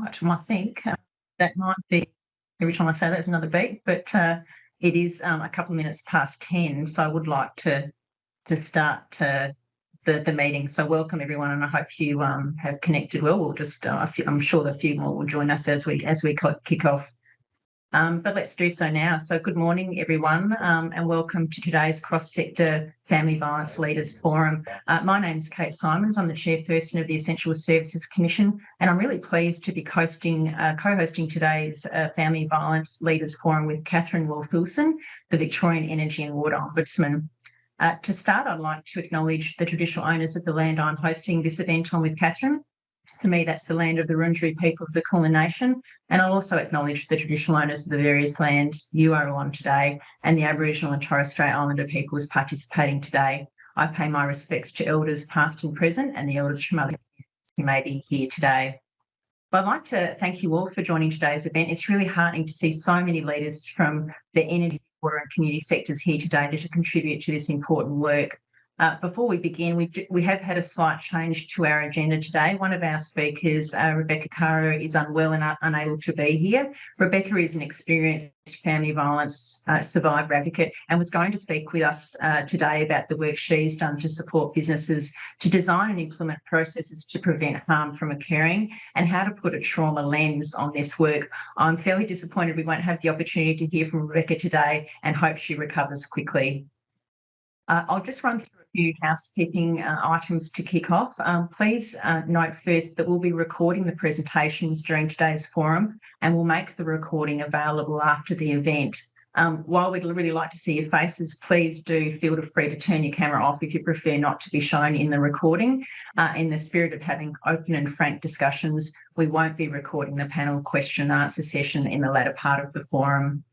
right. I think that might be, every time I say that, it's another beat, but it is a couple of minutes past 10, so I would like to start the meeting. So welcome everyone, and I hope you have connected well. We'll just, I'm sure a few more will join us as we kick off. But let's do so now. So good morning, everyone, and welcome to today's Cross-Sector Family Violence Leaders Forum. My name is Kate Symons. I'm the Chairperson of the Essential Services Commission, and I'm really pleased to be co-hosting today's Family Violence Leaders Forum with Catherine Wolthuizen, the Victorian Energy and Water Ombudsman. To start, I'd like to acknowledge the traditional owners of the land I'm hosting this event on with Catherine. For me, that's the land of the Wurundjeri people of the Kulin Nation, and I'll also acknowledge the traditional owners of the various lands you are on today and the Aboriginal and Torres Strait Islander peoples participating today. I pay my respects to elders past and present and the elders from other communities who may be here today. But I'd like to thank you all for joining today's event. It's really heartening to see so many leaders from the energy, water and community sectors here today to contribute to this important work. Before we begin, we have had a slight change to our agenda today. One of our speakers, Rebecca Caro, is unwell and unable to be here. Rebecca is an experienced family violence survivor advocate and was going to speak with us today about the work she's done to support businesses to design and implement processes to prevent harm from occurring and how to put a trauma lens on this work. I'm fairly disappointed we won't have the opportunity to hear from Rebecca today and hope she recovers quickly. I'll just run through a few housekeeping items to kick off. Please note first that we'll be recording the presentations during today's forum and we'll make the recording available after the event. While we'd really like to see your faces, please do feel free to turn your camera off if you prefer not to be shown in the recording. In the spirit of having open and frank discussions, we won't be recording the panel question and answer session in the latter part of the forum.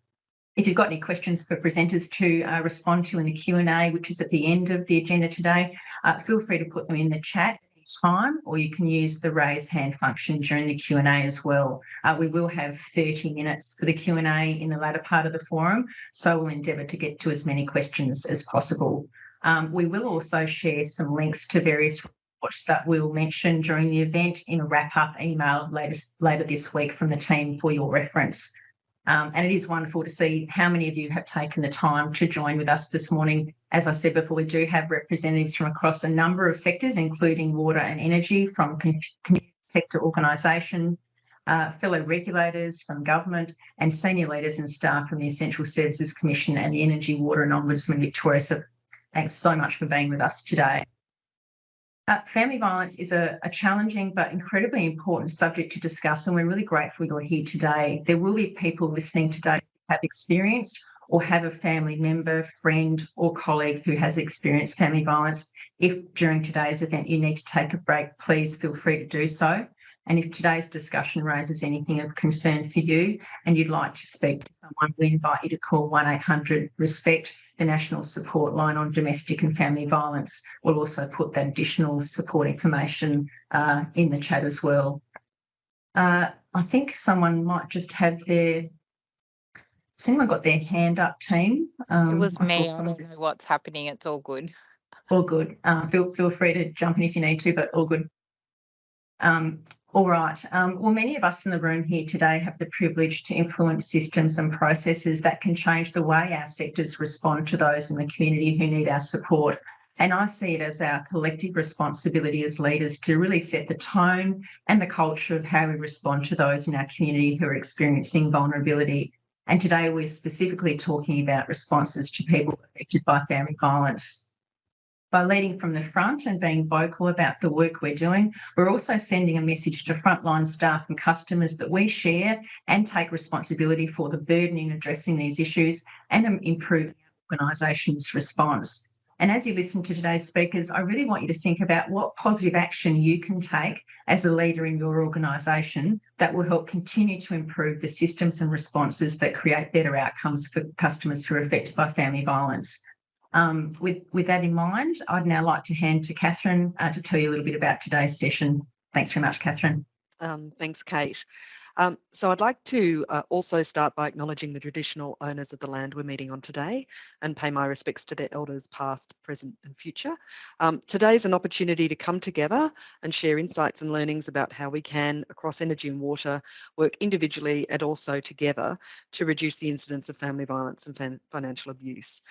If you've got any questions for presenters to respond to in the Q&A, which is at the end of the agenda today, feel free to put them in the chat each time, or you can use the raise hand function during the Q&A as well. We will have 30 minutes for the Q&A in the latter part of the forum, so we'll endeavour to get to as many questions as possible. We will also share some links to various reports that we'll mention during the event in a wrap-up email later this week from the team for your reference. And it is wonderful to see how many of you have taken the time to join with us this morning. As I said before, we do have representatives from across a number of sectors, including water and energy, from community sector organisation, fellow regulators from government, and senior leaders and staff from the Essential Services Commission and the Energy, Water and Ombudsman Victoria. So thanks so much for being with us today. Family violence is a challenging but incredibly important subject to discuss, and we're really grateful you're here today. There will be people listening today who have experienced or have a family member, friend or colleague who has experienced family violence. If during today's event you need to take a break, please feel free to do so. And if today's discussion raises anything of concern for you and you'd like to speak to someone, we invite you to call 1800-RESPECT, the national support line on domestic and family violence. We'll also put that additional support information in the chat as well. I think someone might just have has anyone got their hand up, team? It was me. I don't know what's happening. It's all good. All good. Feel free to jump in if you need to, but all good. All right. Well, many of us in the room here today have the privilege to influence systems and processes that can change the way our sectors respond to those in the community who need our support. And I see it as our collective responsibility as leaders to really set the tone and the culture of how we respond to those in our community who are experiencing vulnerability. And today we're specifically talking about responses to people affected by family violence. By leading from the front and being vocal about the work we're doing, we're also sending a message to frontline staff and customers that we share and take responsibility for the burden in addressing these issues and improving our organisation's response. And as you listen to today's speakers, I really want you to think about what positive action you can take as a leader in your organisation that will help continue to improve the systems and responses that create better outcomes for customers who are affected by family violence. With that in mind, I'd now like to hand to Catherine to tell you a little bit about today's session. Thanks very much, Catherine. Thanks, Kate. So I'd like to also start by acknowledging the traditional owners of the land we're meeting on today and pay my respects to their elders past, present and future. Today is an opportunity to come together and share insights and learnings about how we can, across energy and water, work individually and also together to reduce the incidence of family violence and financial abuse.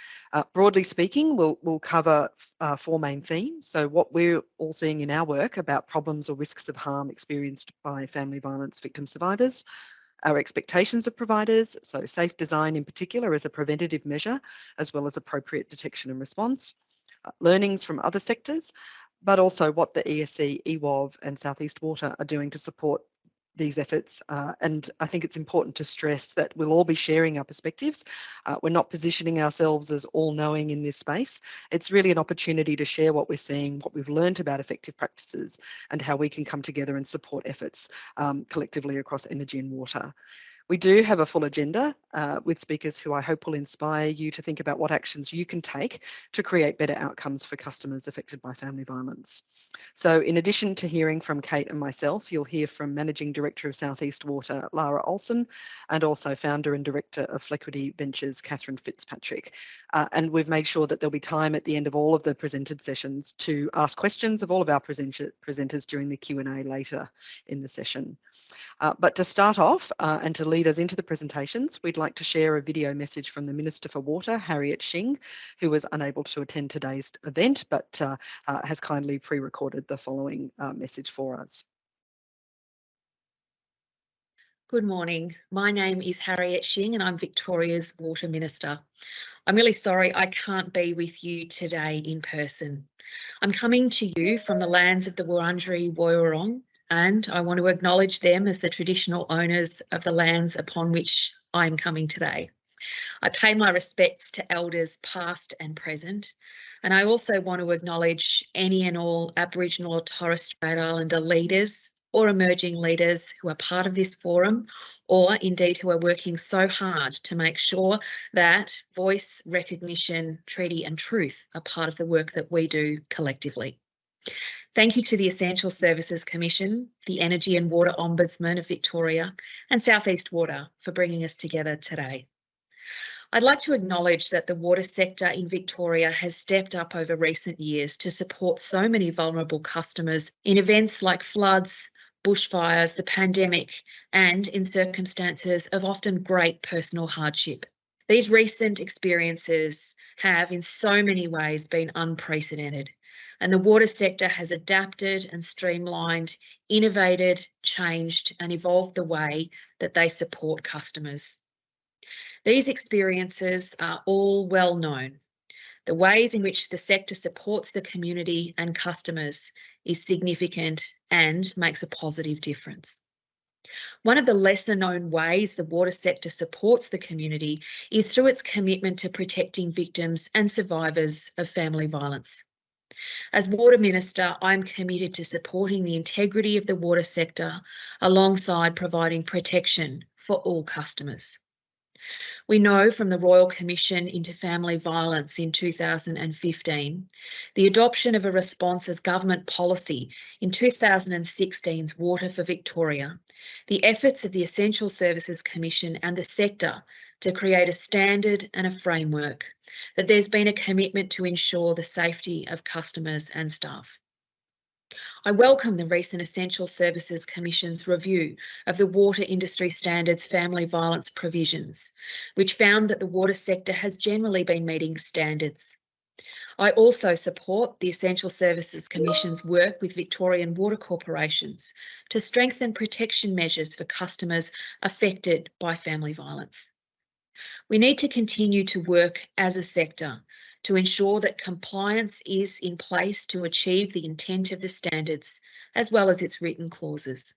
Broadly speaking, we'll cover 4 main themes. So what we're all seeing in our work about problems or risks of harm experienced by family violence victim survivors, our expectations of providers, so safe design in particular as a preventative measure, as well as appropriate detection and response, learnings from other sectors, but also what the ESC, EWOV and South East Water are doing to support these efforts. And I think it's important to stress that we'll all be sharing our perspectives. We're not positioning ourselves as all-knowing in this space. It's really an opportunity to share what we're seeing, what we've learned about effective practices, and how we can come together and support efforts collectively across energy and water. We do have a full agenda with speakers who I hope will inspire you to think about what actions you can take to create better outcomes for customers affected by family violence. So in addition to hearing from Kate and myself, you'll hear from Managing Director of South East Water, Lara Olsen, and also Founder and Director of Flequity Ventures, Catherine Fitzpatrick. And we've made sure that there'll be time at the end of all of the presented sessions to ask questions of all of our presenters during the Q&A later in the session. But to start off and to lead us into the presentations, we'd like to share a video message from the Minister for Water, Harriet Shing, who was unable to attend today's event, but has kindly pre-recorded the following message for us. Good morning. My name is Harriet Shing and I'm Victoria's Water Minister. I'm really sorry I can't be with you today in person. I'm coming to you from the lands of the Wurundjeri Woiwurrung, and I want to acknowledge them as the traditional owners of the lands upon which I'm coming today. I pay my respects to elders past and present, and I also want to acknowledge any and all Aboriginal or Torres Strait Islander leaders or emerging leaders who are part of this forum, or indeed who are working so hard to make sure that voice, recognition, treaty and truth are part of the work that we do collectively. Thank you to the Essential Services Commission, the Energy and Water Ombudsman of Victoria and South East Water for bringing us together today. I'd like to acknowledge that the water sector in Victoria has stepped up over recent years to support so many vulnerable customers in events like floods, bushfires, the pandemic, and in circumstances of often great personal hardship. These recent experiences have in so many ways been unprecedented, and the water sector has adapted and streamlined, innovated, changed and evolved the way that they support customers. These experiences are all well known. The ways in which the sector supports the community and customers is significant and makes a positive difference. One of the lesser known ways the water sector supports the community is through its commitment to protecting victims and survivors of family violence. As Water Minister, I'm committed to supporting the integrity of the water sector alongside providing protection for all customers. We know from the Royal Commission into Family Violence in 2015, the adoption of a response as government policy in 2016's Water for Victoria, the efforts of the Essential Services Commission and the sector to create a standard and a framework, that there's been a commitment to ensure the safety of customers and staff. I welcome the recent Essential Services Commission's review of the water industry standards family violence provisions, which found that the water sector has generally been meeting standards. I also support the Essential Services Commission's work with Victorian water corporations to strengthen protection measures for customers affected by family violence. We need to continue to work as a sector to ensure that compliance is in place to achieve the intent of the standards, as well as its written clauses.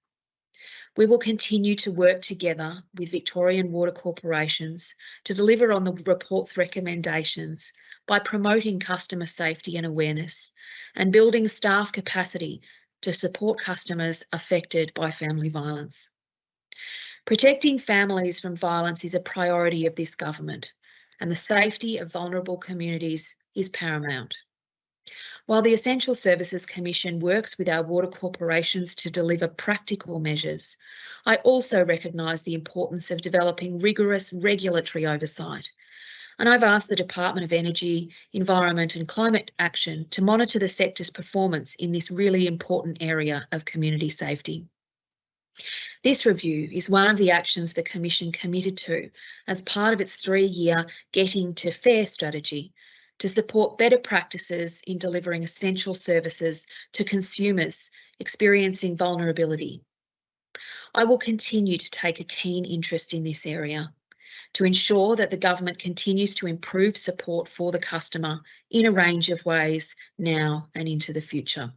We will continue to work together with Victorian water corporations to deliver on the report's recommendations by promoting customer safety and awareness and building staff capacity to support customers affected by family violence. Protecting families from violence is a priority of this government, and the safety of vulnerable communities is paramount. While the Essential Services Commission works with our water corporations to deliver practical measures, I also recognise the importance of developing rigorous regulatory oversight. And I've asked the Department of Energy, Environment and Climate Action to monitor the sector's performance in this really important area of community safety. This review is one of the actions the Commission committed to as part of its 3-year Getting to Fair strategy to support better practices in delivering essential services to consumers experiencing vulnerability. I will continue to take a keen interest in this area to ensure that the government continues to improve support for the customer in a range of ways now and into the future.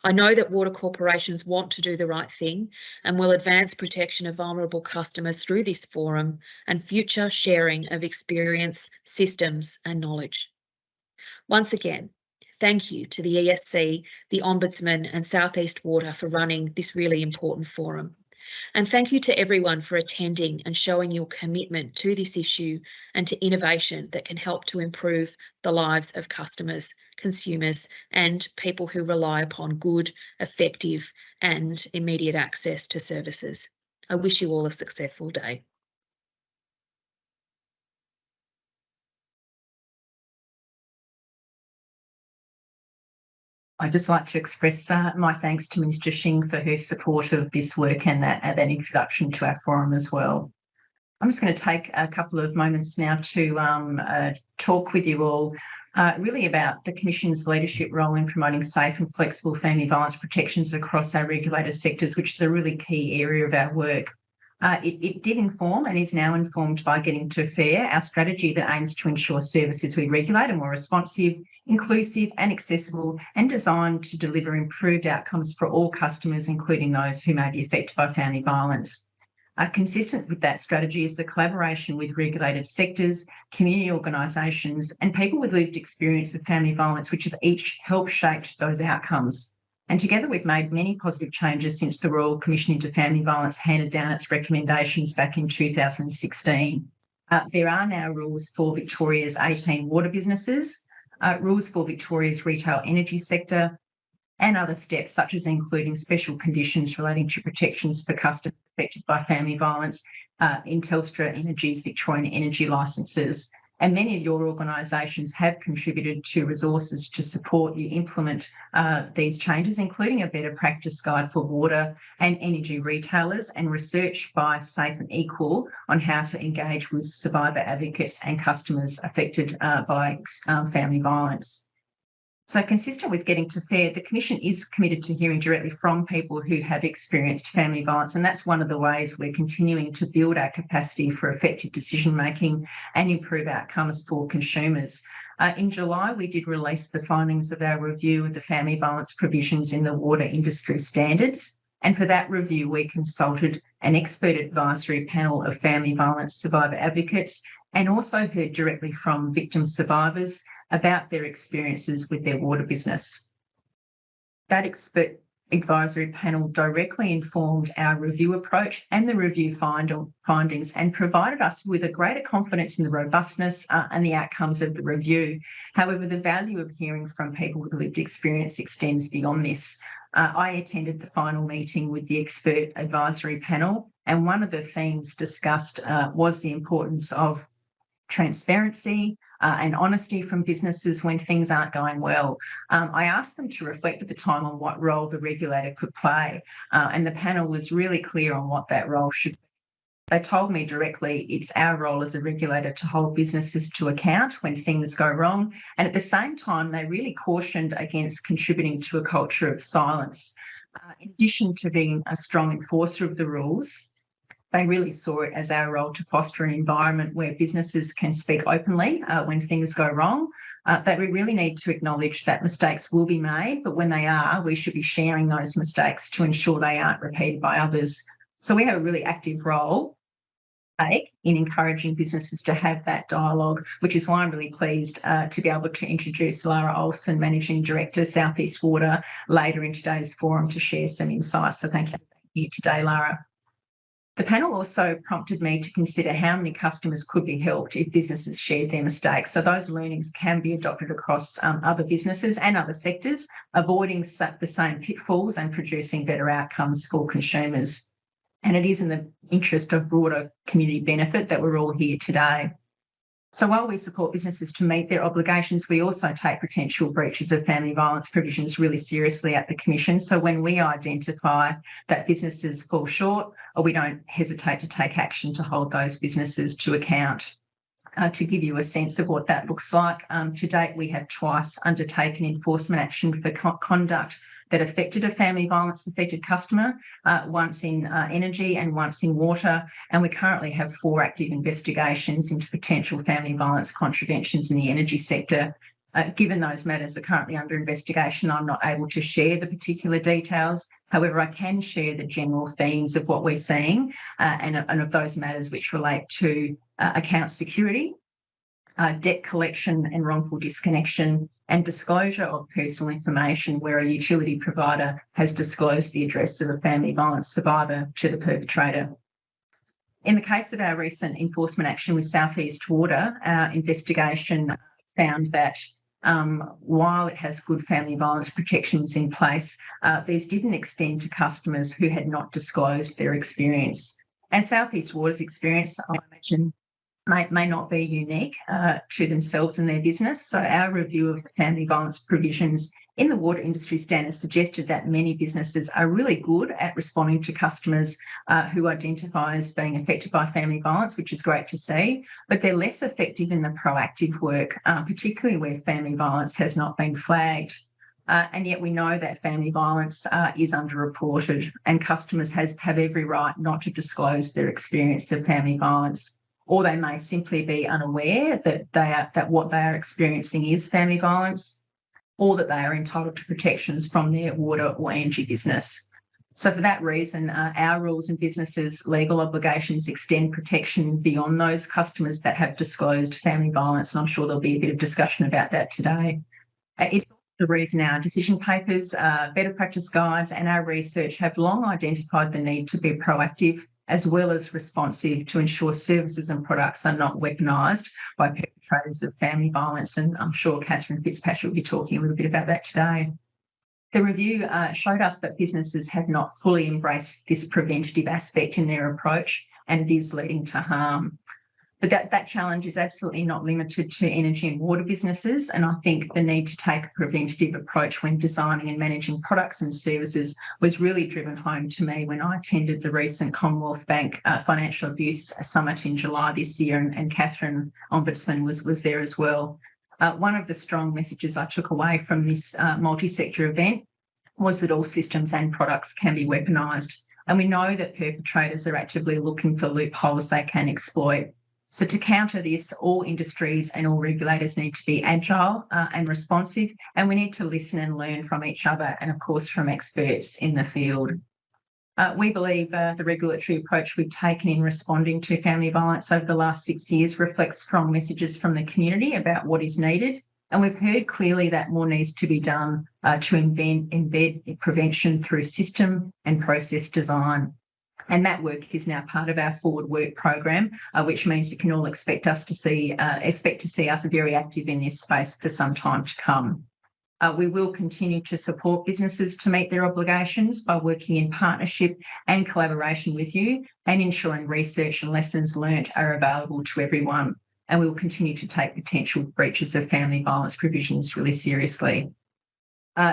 I know that water corporations want to do the right thing and will advance protection of vulnerable customers through this forum and future sharing of experience, systems and knowledge. Once again, thank you to the ESC, the Ombudsman and South East Water for running this really important forum. And thank you to everyone for attending and showing your commitment to this issue and to innovation that can help to improve the lives of customers, consumers, and people who rely upon good, effective, and immediate access to services. I wish you all a successful day. I'd just like to express my thanks to Minister Shing for her support of this work and that introduction to our forum as well. I'm just going to take a couple of moments now to talk with you all really about the Commission's leadership role in promoting safe and flexible family violence protections across our regulated sectors, which is a really key area of our work. It did inform and is now informed by Getting to Fair, our strategy that aims to ensure services we regulate are more responsive, inclusive and accessible and designed to deliver improved outcomes for all customers, including those who may be affected by family violence. Consistent with that strategy is the collaboration with regulated sectors, community organisations and people with lived experience of family violence, which have each helped shape those outcomes. And together we've made many positive changes since the Royal Commission into Family Violence handed down its recommendations back in 2016. There are now rules for Victoria's 18 water businesses, rules for Victoria's retail energy sector, and other steps such as including special conditions relating to protections for customers affected by family violence in Telstra Energy's Victorian energy licences. And many of your organisations have contributed to resources to support you implement these changes, including a better practice guide for water and energy retailers and research by Safe and Equal on how to engage with survivor advocates and customers affected by family violence. So consistent with Getting to Fair, the Commission is committed to hearing directly from people who have experienced family violence, and that's one of the ways we're continuing to build our capacity for effective decision-making and improve outcomes for consumers. In July, we did release the findings of our review of the family violence provisions in the water industry standards, and for that review, we consulted an expert advisory panel of family violence survivor advocates and also heard directly from victim survivors about their experiences with their water business. That expert advisory panel directly informed our review approach and the review findings and provided us with a greater confidence in the robustness and the outcomes of the review. However, the value of hearing from people with lived experience extends beyond this. I attended the final meeting with the expert advisory panel, and one of the themes discussed was the importance of transparency and honesty from businesses when things aren't going well. I asked them to reflect at the time on what role the regulator could play, and the panel was really clear on what that role should be. They told me directly it's our role as a regulator to hold businesses to account when things go wrong, and at the same time they really cautioned against contributing to a culture of silence. In addition to being a strong enforcer of the rules, they really saw it as our role to foster an environment where businesses can speak openly when things go wrong, that we really need to acknowledge that mistakes will be made, but when they are, we should be sharing those mistakes to ensure they aren't repeated by others. So we have a really active role in encouraging businesses to have that dialogue, which is why I'm really pleased to be able to introduce Lara Olsen, Managing Director, South East Water, later in today's forum to share some insights. So thank you for being here today, Lara. The panel also prompted me to consider how many customers could be helped if businesses shared their mistakes. So those learnings can be adopted across other businesses and other sectors, avoiding the same pitfalls and producing better outcomes for consumers. And it is in the interest of broader community benefit that we're all here today. So while we support businesses to meet their obligations, we also take potential breaches of family violence provisions really seriously at the Commission. So when we identify that businesses fall short, or we don't hesitate to take action to hold those businesses to account. To give you a sense of what that looks like, to date we have twice undertaken enforcement action for conduct that affected a family violence affected customer, once in energy and once in water, and we currently have 4 active investigations into potential family violence contraventions in the energy sector. Given those matters are currently under investigation, I'm not able to share the particular details. However, I can share the general themes of what we're seeing and of those matters which relate to account security, debt collection and wrongful disconnection, and disclosure of personal information where a utility provider has disclosed the address of a family violence survivor to the perpetrator. In the case of our recent enforcement action with South East Water, our investigation found that while it has good family violence protections in place, these didn't extend to customers who had not disclosed their experience. And South East Water's experience, I imagine, may not be unique to themselves and their business. So our review of the family violence provisions in the water industry standards suggested that many businesses are really good at responding to customers who identify as being affected by family violence, which is great to see, but they're less effective in the proactive work, particularly where family violence has not been flagged. And yet we know that family violence is underreported, and customers have every right not to disclose their experience of family violence. Or they may simply be unaware that what they are experiencing is family violence, or that they are entitled to protections from their water or energy business. So for that reason, our rules and businesses' legal obligations extend protection beyond those customers that have disclosed family violence, and I'm sure there'll be a bit of discussion about that today. It's the reason our decision papers, better practice guides and our research have long identified the need to be proactive as well as responsive to ensure services and products are not weaponised by perpetrators of family violence. And I'm sure Catherine Fitzpatrick will be talking a little bit about that today. The review showed us that businesses have not fully embraced this preventative aspect in their approach, and it is leading to harm. But that challenge is absolutely not limited to energy and water businesses, and I think the need to take a preventative approach when designing and managing products and services was really driven home to me when I attended the recent Commonwealth Bank Financial Abuse Summit in July this year, and Catherine, Ombudsman, was there as well. One of the strong messages I took away from this multi-sector event was that all systems and products can be weaponised, and we know that perpetrators are actively looking for loopholes they can exploit. So to counter this, all industries and all regulators need to be agile and responsive, and we need to listen and learn from each other and, of course, from experts in the field. We believe the regulatory approach we've taken in responding to family violence over the last 6 years reflects strong messages from the community about what is needed, and we've heard clearly that more needs to be done to embed prevention through system and process design. And that work is now part of our forward work program, which means you can all expect to see us very active in this space for some time to come. We will continue to support businesses to meet their obligations by working in partnership and collaboration with you, and ensuring research and lessons learnt are available to everyone. And we will continue to take potential breaches of family violence provisions really seriously.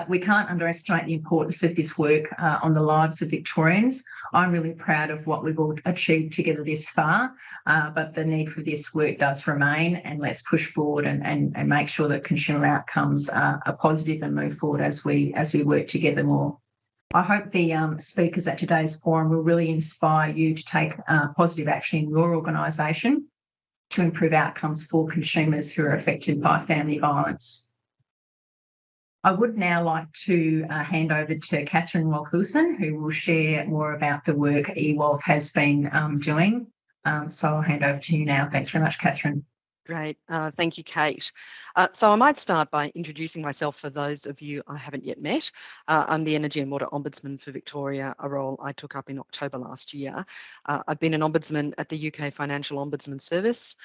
We can't underestimate the importance of this work on the lives of Victorians. I'm really proud of what we've all achieved together this far, but the need for this work does remain, and let's push forward and make sure that consumer outcomes are positive and move forward as we work together more. I hope the speakers at today's forum will really inspire you to take positive action in your organisation to improve outcomes for consumers who are affected by family violence. I would now like to hand over to Catherine Wolthuizen, who will share more about the work EWOV has been doing. So I'll hand over to you now. Thanks very much, Catherine. Great. Thank you, Kate. So I might start by introducing myself for those of you I haven't yet met. I'm the Energy and Water Ombudsman for Victoria, a role I took up in October last year. I've been an Ombudsman at the UK Financial Ombudsman Service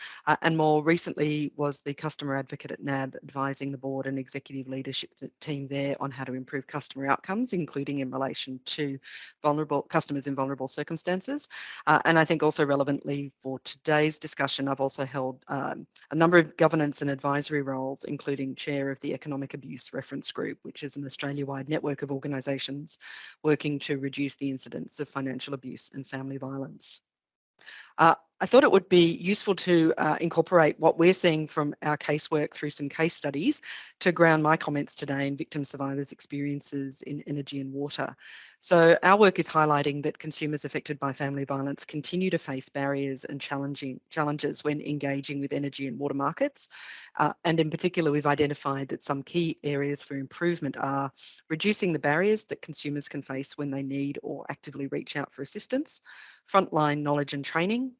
and more recently was the Customer Advocate at NAB, advising the board and executive leadership team there on how to improve customer outcomes, including in relation to vulnerable customers in vulnerable circumstances. And I think also relevantly for today's discussion, I've also held a number of governance and advisory roles, including chair of the Economic Abuse Reference Group, which is an Australia-wide network of organisations working to reduce the incidence of financial abuse and family violence. I thought it would be useful to incorporate what we're seeing from our casework through some case studies to ground my comments today in victim survivors' experiences in energy and water. So our work is highlighting that consumers affected by family violence continue to face barriers and challenges when engaging with energy and water markets. And in particular, we've identified that some key areas for improvement are reducing the barriers that consumers can face when they need or actively reach out for assistance, frontline knowledge and training,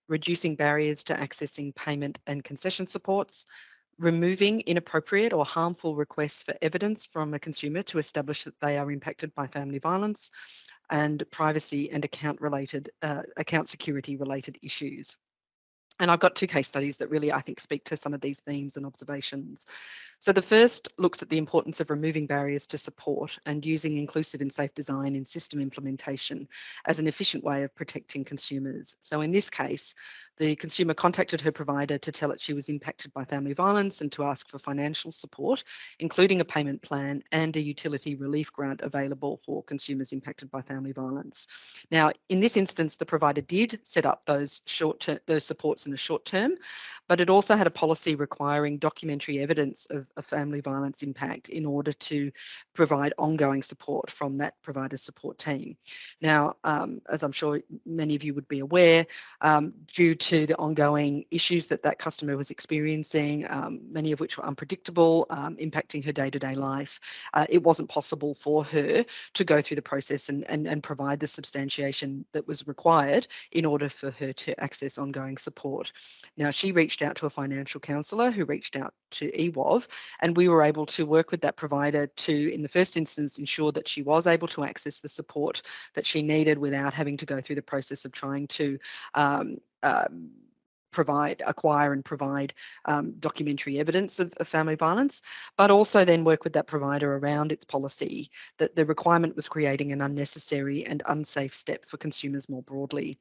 reducing barriers to accessing payment and concession supports, removing inappropriate or harmful requests for evidence from a consumer to establish that they are impacted by family violence, and privacy and account security related issues. And I've got two case studies that really, I think, speak to some of these themes and observations. So the first looks at the importance of removing barriers to support and using inclusive and safe design in system implementation as an efficient way of protecting consumers. So in this case, the consumer contacted her provider to tell it she was impacted by family violence and to ask for financial support, including a payment plan and a utility relief grant available for consumers impacted by family violence. Now, in this instance, the provider did set up those supports in the short term, but it also had a policy requiring documentary evidence of a family violence impact in order to provide ongoing support from that provider support team. Now, as I'm sure many of you would be aware, due to the ongoing issues that customer was experiencing, many of which were unpredictable, impacting her day-to-day life, it wasn't possible for her to go through the process and provide the substantiation that was required in order for her to access ongoing support. Now, she reached out to a financial counsellor who reached out to EWOV, and we were able to work with that provider to, in the first instance, ensure that she was able to access the support that she needed without having to go through the process of trying to acquire and provide documentary evidence of family violence, but also then work with that provider around its policy that the requirement was creating an unnecessary and unsafe step for consumers more broadly.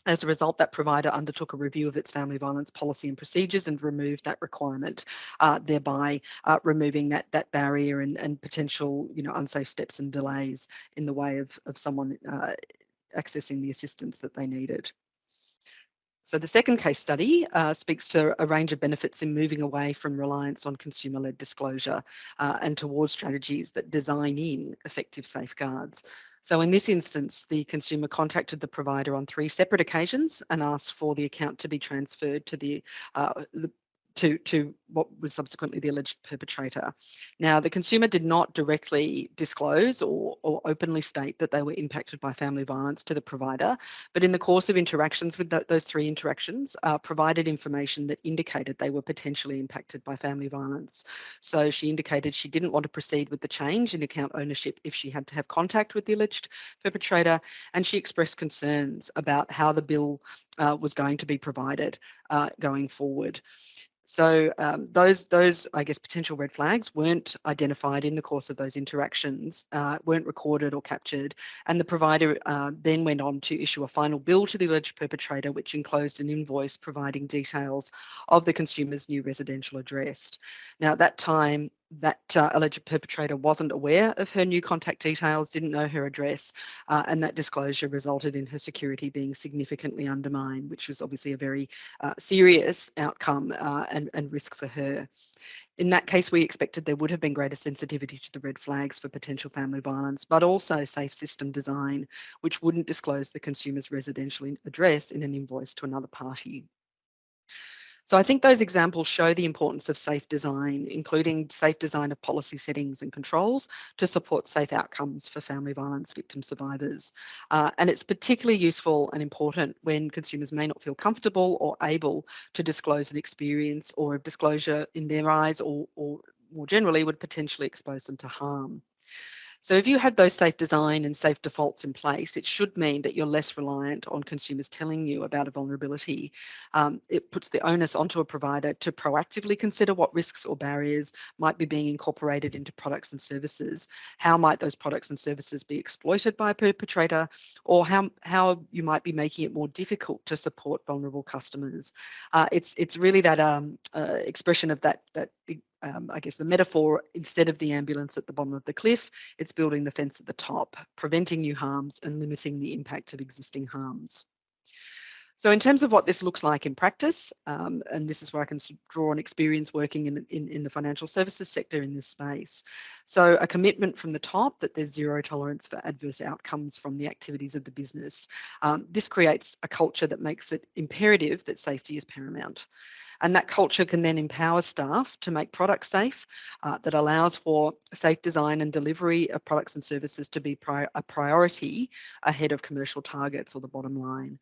As a result, that provider undertook a review of its family violence policy and procedures and removed that requirement, thereby removing that barrier and potential, unsafe steps and delays in the way of someone accessing the assistance that they needed. So the second case study speaks to a range of benefits in moving away from reliance on consumer-led disclosure and towards strategies that design in effective safeguards. So in this instance, the consumer contacted the provider on 3 separate occasions and asked for the account to be transferred to to what was subsequently the alleged perpetrator. Now, the consumer did not directly disclose or openly state that they were impacted by family violence to the provider, but in the course of interactions with those 3 interactions, provided information that indicated they were potentially impacted by family violence. So she indicated she didn't want to proceed with the change in account ownership if she had to have contact with the alleged perpetrator, and she expressed concerns about how the bill was going to be provided going forward. So those, I guess, potential red flags weren't identified in the course of those interactions, weren't recorded or captured, and the provider then went on to issue a final bill to the alleged perpetrator, which enclosed an invoice providing details of the consumer's new residential address. Now, at that time, that alleged perpetrator wasn't aware of her new contact details, didn't know her address, and that disclosure resulted in her security being significantly undermined, which was obviously a very serious outcome and risk for her. In that case, we expected there would have been greater sensitivity to the red flags for potential family violence, but also safe system design, which wouldn't disclose the consumer's residential address in an invoice to another party. So I think those examples show the importance of safe design, including safe design of policy settings and controls to support safe outcomes for family violence victim survivors. And it's particularly useful and important when consumers may not feel comfortable or able to disclose an experience, or if disclosure in their eyes or more generally would potentially expose them to harm. So if you have those safe design and safe defaults in place, it should mean that you're less reliant on consumers telling you about a vulnerability. It puts the onus onto a provider to proactively consider what risks or barriers might be being incorporated into products and services. How might those products and services be exploited by a perpetrator, or how you might be making it more difficult to support vulnerable customers. It's really that expression of that I guess the metaphor, instead of the ambulance at the bottom of the cliff, it's building the fence at the top, preventing new harms and limiting the impact of existing harms. So in terms of what this looks like in practice, and this is where I can draw on experience working in the financial services sector in this space. So a commitment from the top that there's zero tolerance for adverse outcomes from the activities of the business. This creates a culture that makes it imperative that safety is paramount. And that culture can then empower staff to make products safe, that allows for safe design and delivery of products and services to be a priority ahead of commercial targets or the bottom line.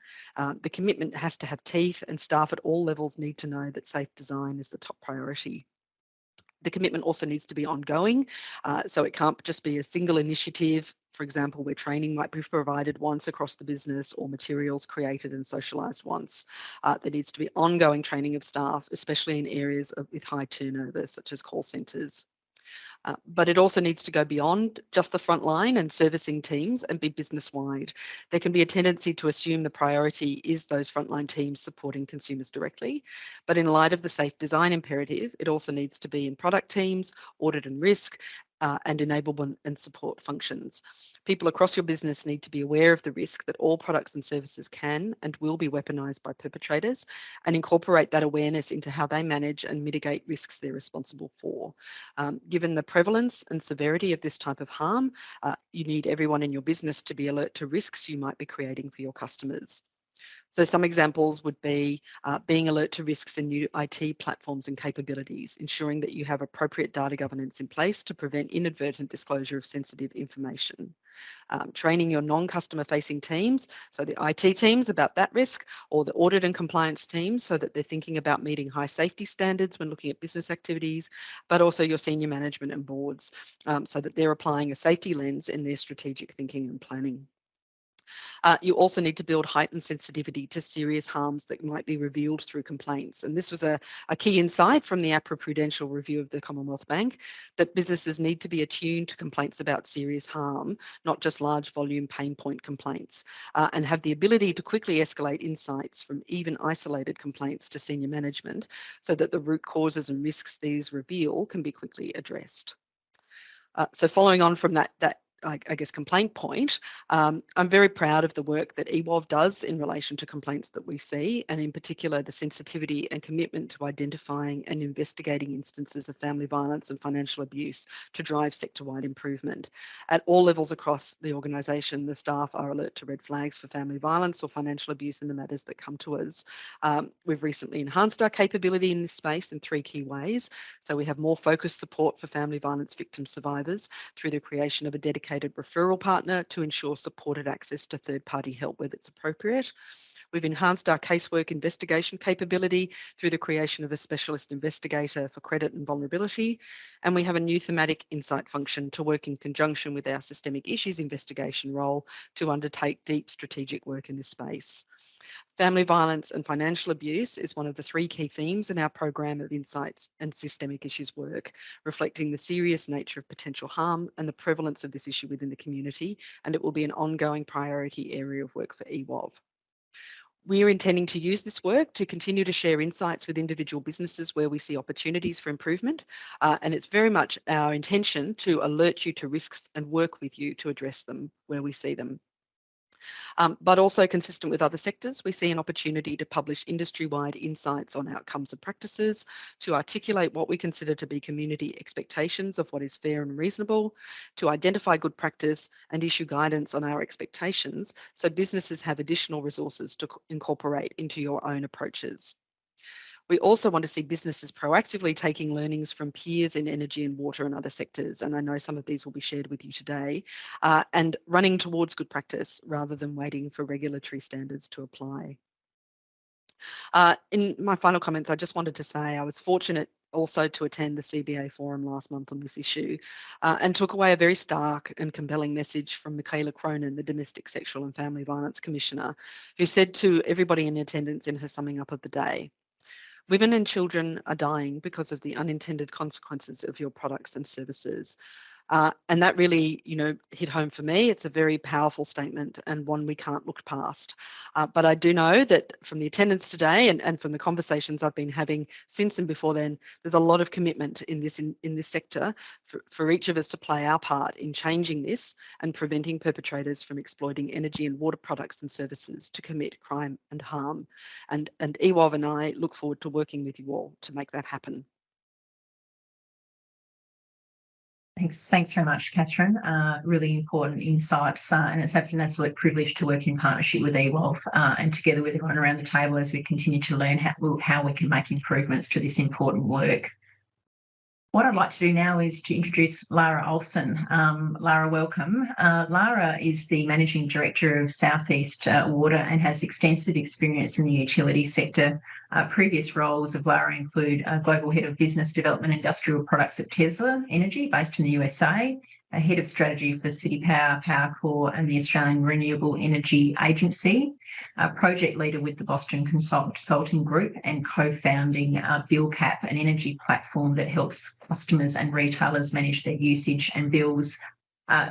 The commitment has to have teeth, and staff at all levels need to know that safe design is the top priority. The commitment also needs to be ongoing, so it can't just be a single initiative, for example, where training might be provided once across the business or materials created and socialised once. There needs to be ongoing training of staff, especially in areas with high turnover, such as call centres. But it also needs to go beyond just the frontline and servicing teams and be business-wide. There can be a tendency to assume the priority is those frontline teams supporting consumers directly, but in light of the safe design imperative, it also needs to be in product teams, audit and risk, and enablement and support functions. People across your business need to be aware of the risk that all products and services can and will be weaponised by perpetrators, and incorporate that awareness into how they manage and mitigate risks they're responsible for. Given the prevalence and severity of this type of harm, you need everyone in your business to be alert to risks you might be creating for your customers. So some examples would be being alert to risks in new IT platforms and capabilities, ensuring that you have appropriate data governance in place to prevent inadvertent disclosure of sensitive information. Training your non-customer facing teams, so the IT teams, about that risk, or the audit and compliance teams, so that they're thinking about meeting high safety standards when looking at business activities, but also your senior management and boards, so that they're applying a safety lens in their strategic thinking and planning. You also need to build heightened sensitivity to serious harms that might be revealed through complaints. And this was a key insight from the APRA Prudential Review of the Commonwealth Bank, that businesses need to be attuned to complaints about serious harm, not just large volume pain point complaints, and have the ability to quickly escalate insights from even isolated complaints to senior management, so that the root causes and risks these reveal can be quickly addressed. So following on from that I guess, complaint point, I'm very proud of the work that EWOV does in relation to complaints that we see, and in particular the sensitivity and commitment to identifying and investigating instances of family violence and financial abuse to drive sector-wide improvement. At all levels across the organisation, the staff are alert to red flags for family violence or financial abuse in the matters that come to us. We've recently enhanced our capability in this space in 3 key ways. So we have more focused support for family violence victim survivors through the creation of a dedicated referral partner to ensure supported access to third-party help where it's appropriate. We've enhanced our casework investigation capability through the creation of a specialist investigator for credit and vulnerability. And we have a new thematic insight function to work in conjunction with our systemic issues investigation role to undertake deep strategic work in this space. Family violence and financial abuse is one of the 3 key themes in our program of insights and systemic issues work, reflecting the serious nature of potential harm and the prevalence of this issue within the community, and it will be an ongoing priority area of work for EWOV. We are intending to use this work to continue to share insights with individual businesses where we see opportunities for improvement, and it's very much our intention to alert you to risks and work with you to address them where we see them. But also consistent with other sectors, we see an opportunity to publish industry-wide insights on outcomes and practices, to articulate what we consider to be community expectations of what is fair and reasonable, to identify good practice and issue guidance on our expectations so businesses have additional resources to incorporate into your own approaches. We also want to see businesses proactively taking learnings from peers in energy and water and other sectors, and I know some of these will be shared with you today, and running towards good practice rather than waiting for regulatory standards to apply. In my final comments, I just wanted to say I was fortunate also to attend the CBA forum last month on this issue and took away a very stark and compelling message from Michaela Cronin, the Domestic Sexual and Family Violence Commissioner, who said to everybody in attendance in her summing up of the day, "Women and children are dying because of the unintended consequences of your products and services." And that really, hit home for me. It's a very powerful statement and one we can't look past. But I do know that from the attendance today and from the conversations I've been having since and before then, there's a lot of commitment in this sector for each of us to play our part in changing this and preventing perpetrators from exploiting energy and water products and services to commit crime and harm. And EWOV and I look forward to working with you all to make that happen. Thanks very much, Catherine. Really important insights, and it's an absolute privilege to work in partnership with EWOV and together with everyone around the table as we continue to learn how we can make improvements to this important work. What I'd like to do now is to introduce Lara Olsen. Lara, welcome. Lara is the Managing Director of Southeast Water and has extensive experience in the utility sector. Previous roles of Lara include Global Head of Business Development Industrial Products at Tesla Energy, based in the USA, Head of Strategy for City Power, Powercore and the Australian Renewable Energy Agency, Project Leader with the Boston Consulting Group and co-founding BillCap, an energy platform that helps customers and retailers manage their usage and bills.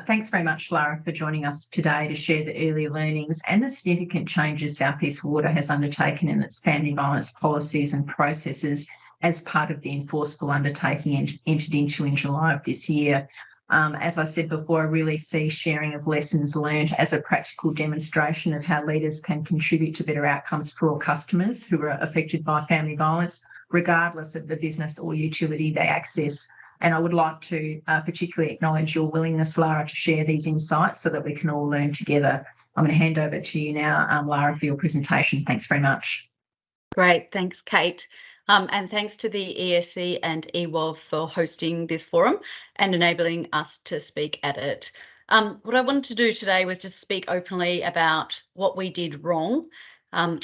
Thanks very much, Lara, for joining us today to share the early learnings and the significant changes Southeast Water has undertaken in its family violence policies and processes as part of the enforceable undertaking entered into in July of this year. As I said before, I really see sharing of lessons learned as a practical demonstration of how leaders can contribute to better outcomes for all customers who are affected by family violence, regardless of the business or utility they access. And I would like to particularly acknowledge your willingness, Lara, to share these insights so that we can all learn together. I'm going to hand over to you now, Lara, for your presentation. Thanks very much. Great. Thanks, Kate. And thanks to the ESC and EWOV for hosting this forum and enabling us to speak at it. What I wanted to do today was just speak openly about what we did wrong,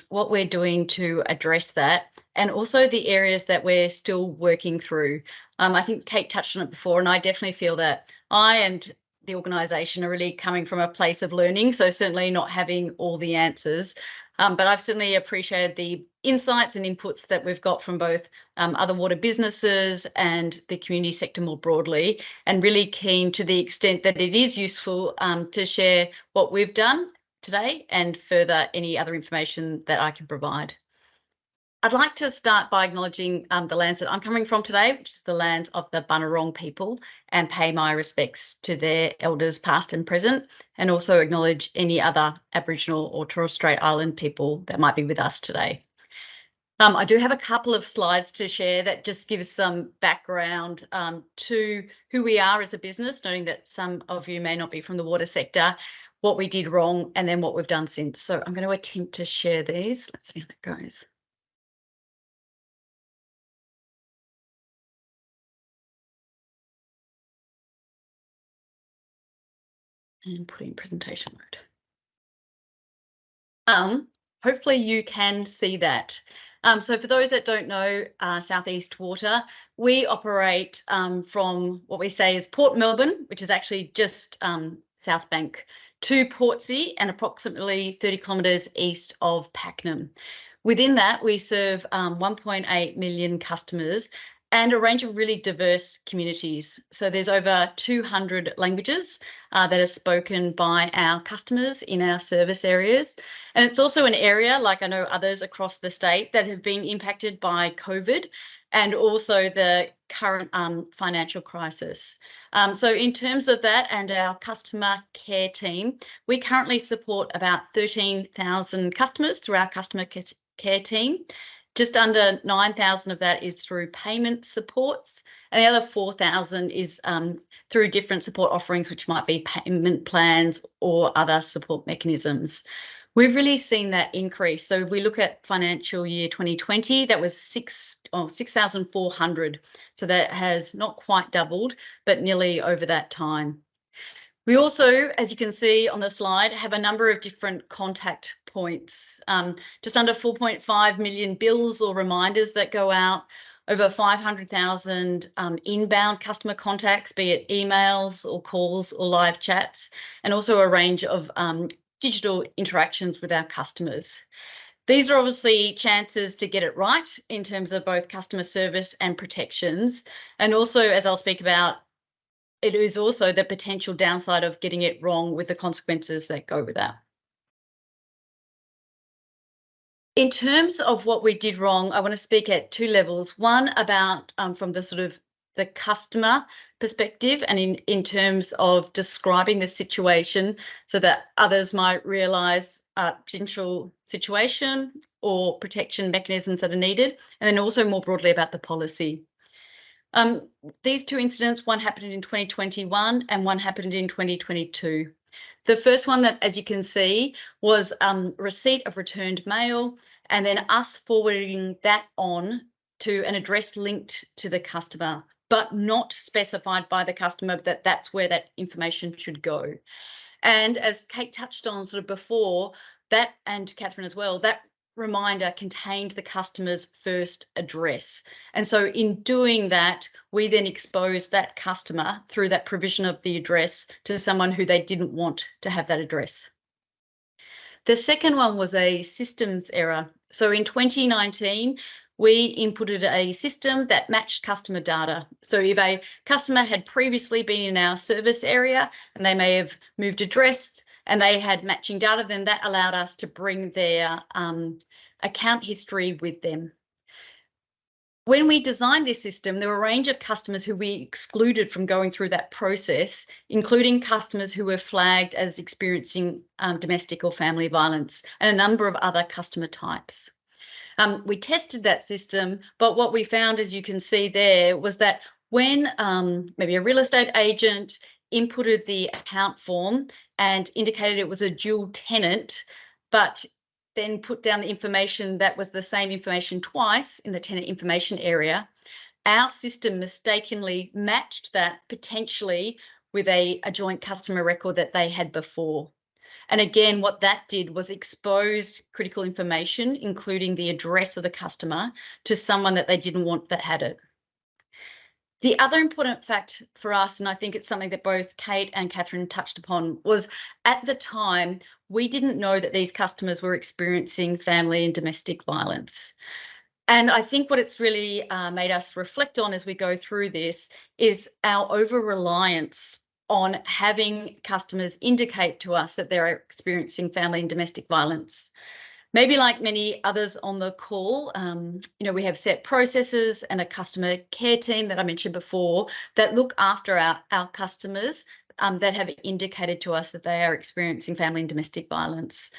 what we're doing to address that, and also the areas that we're still working through. I think Kate touched on it before, and I definitely feel that I and the organisation are really coming from a place of learning, so certainly not having all the answers. But I've certainly appreciated the insights and inputs that we've got from both other water businesses and the community sector more broadly, and really keen to the extent that it is useful to share what we've done today and further any other information that I can provide. I'd like to start by acknowledging the lands that I'm coming from today, which is the lands of the Bunurong people, and pay my respects to their elders past and present, and also acknowledge any other Aboriginal or Torres Strait Island people that might be with us today. I do have a couple of slides to share that just gives some background to who we are as a business, noting that some of you may not be from the water sector, what we did wrong, and then what we've done since. So I'm going to attempt to share these. Let's see how it goes. And put it in presentation mode. Hopefully you can see that. So for those that don't know Southeast Water, we operate from what we say is Port Melbourne, which is actually just South Bank, to Portsea and approximately 30 kilometres east of Pakenham. Within that, we serve 1.8 million customers and a range of really diverse communities. So there's over 200 languages that are spoken by our customers in our service areas. And it's also an area, like I know others across the state, that have been impacted by COVID and also the current financial crisis. So in terms of that and our customer care team, we currently support about 13,000 customers through our customer care team. Just under 9,000 of that is through payment supports, and the other 4,000 is through different support offerings, which might be payment plans or other support mechanisms. We've really seen that increase. So we look at financial year 2020, that was 6,400. So that has not quite doubled, but nearly over that time. We also, as you can see on the slide, have a number of different contact points, just under 4.5 million bills or reminders that go out, over 500,000 inbound customer contacts, be it emails or calls or live chats, and also a range of digital interactions with our customers. These are obviously chances to get it right in terms of both customer service and protections. And also, as I'll speak about, it is also the potential downside of getting it wrong with the consequences that go with that. In terms of what we did wrong, I want to speak at two levels. One about from the sort of the customer perspective and in terms of describing the situation so that others might realise potential situation or protection mechanisms that are needed, and then also more broadly about the policy. These two incidents, one happened in 2021 and one happened in 2022. The first one that, as you can see, was receipt of returned mail and then us forwarding that on to an address linked to the customer, but not specified by the customer that that's where that information should go. And as Kate touched on sort of before, that, and Catherine as well, that reminder contained the customer's first address. And so in doing that, we then exposed that customer through that provision of the address to someone who they didn't want to have that address. The second one was a systems error. So in 2019, we inputted a system that matched customer data. So if a customer had previously been in our service area and they may have moved address and they had matching data, then that allowed us to bring their account history with them. When we designed this system, there were a range of customers who we excluded from going through that process, including customers who were flagged as experiencing domestic or family violence and a number of other customer types. We tested that system, but what we found, as you can see there, was that when maybe a real estate agent inputted the account form and indicated it was a dual tenant, but then put down the information that was the same information twice in the tenant information area, our system mistakenly matched that potentially with a joint customer record that they had before. And again, what that did was expose critical information, including the address of the customer, to someone that they didn't want that had it. The other important fact for us, and I think it's something that both Kate and Catherine touched upon, was at the time, we didn't know that these customers were experiencing family and domestic violence. And I think what it's really made us reflect on as we go through this is our over-reliance on having customers indicate to us that they're experiencing family and domestic violence. Maybe like many others on the call, we have set processes and a customer care team that I mentioned before that look after our customers that have indicated to us that they are experiencing family and domestic violence.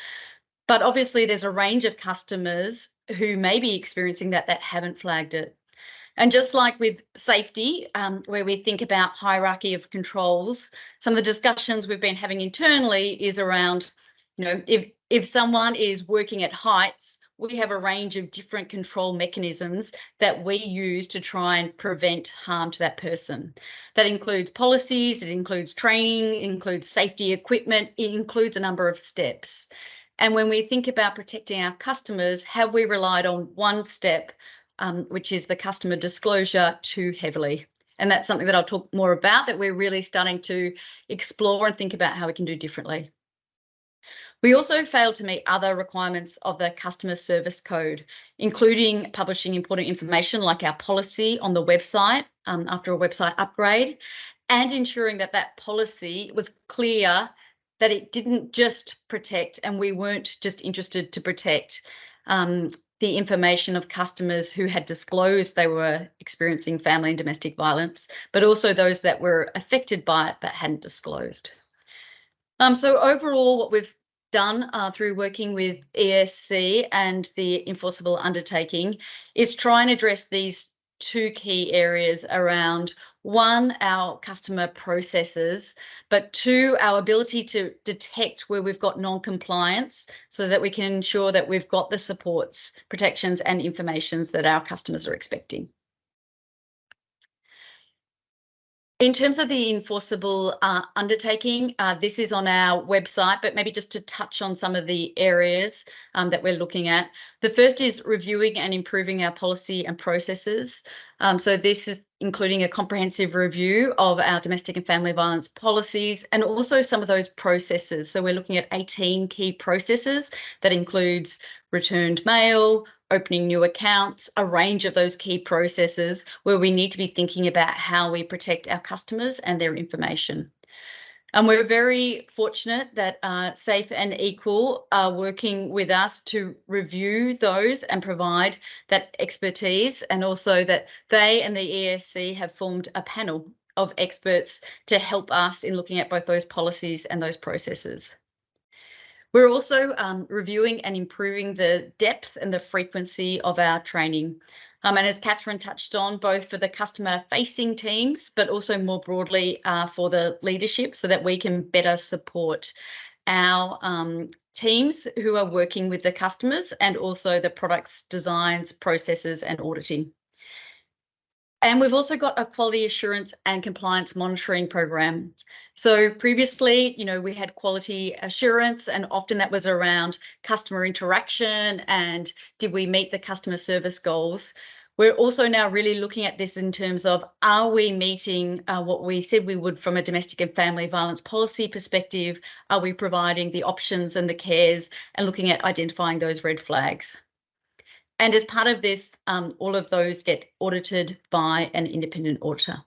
But obviously there's a range of customers who may be experiencing that haven't flagged it. And just like with safety, where we think about hierarchy of controls, some of the discussions we've been having internally is around, if someone is working at heights, we have a range of different control mechanisms that we use to try and prevent harm to that person. That includes policies, it includes training, it includes safety equipment, it includes a number of steps. And when we think about protecting our customers, have we relied on one step, which is the customer disclosure, too heavily? And that's something that I'll talk more about, that we're really starting to explore and think about how we can do differently. We also failed to meet other requirements of the customer service code, including publishing important information like our policy on the website after a website upgrade, and ensuring that that policy was clear, that it didn't just protect, and we weren't just interested to protect the information of customers who had disclosed they were experiencing family and domestic violence, but also those that were affected by it but hadn't disclosed. So overall, what we've done through working with ESC and the enforceable undertaking is try and address these two key areas around, one, our customer processes, but two, our ability to detect where we've got non-compliance so that we can ensure that we've got the supports, protections and informations that our customers are expecting. In terms of the enforceable undertaking, this is on our website, but maybe just to touch on some of the areas that we're looking at. The first is reviewing and improving our policy and processes. So this is including a comprehensive review of our domestic and family violence policies and also some of those processes. So we're looking at 18 key processes that includes returned mail, opening new accounts, a range of those key processes where we need to be thinking about how we protect our customers and their information. And we're very fortunate that Safe and Equal are working with us to review those and provide that expertise, and also that they and the ESC have formed a panel of experts to help us in looking at both those policies and those processes. We're also reviewing and improving the depth and the frequency of our training. And as Catherine touched on, both for the customer-facing teams, but also more broadly for the leadership, so that we can better support our teams who are working with the customers and also the products, designs, processes and auditing. And we've also got a quality assurance and compliance monitoring program. So previously, we had quality assurance, and often that was around customer interaction and did we meet the customer service goals. We're also now really looking at this in terms of, are we meeting what we said we would from a domestic and family violence policy perspective? Are we providing the options and the cares and looking at identifying those red flags? And as part of this, all of those get audited by an independent auditor.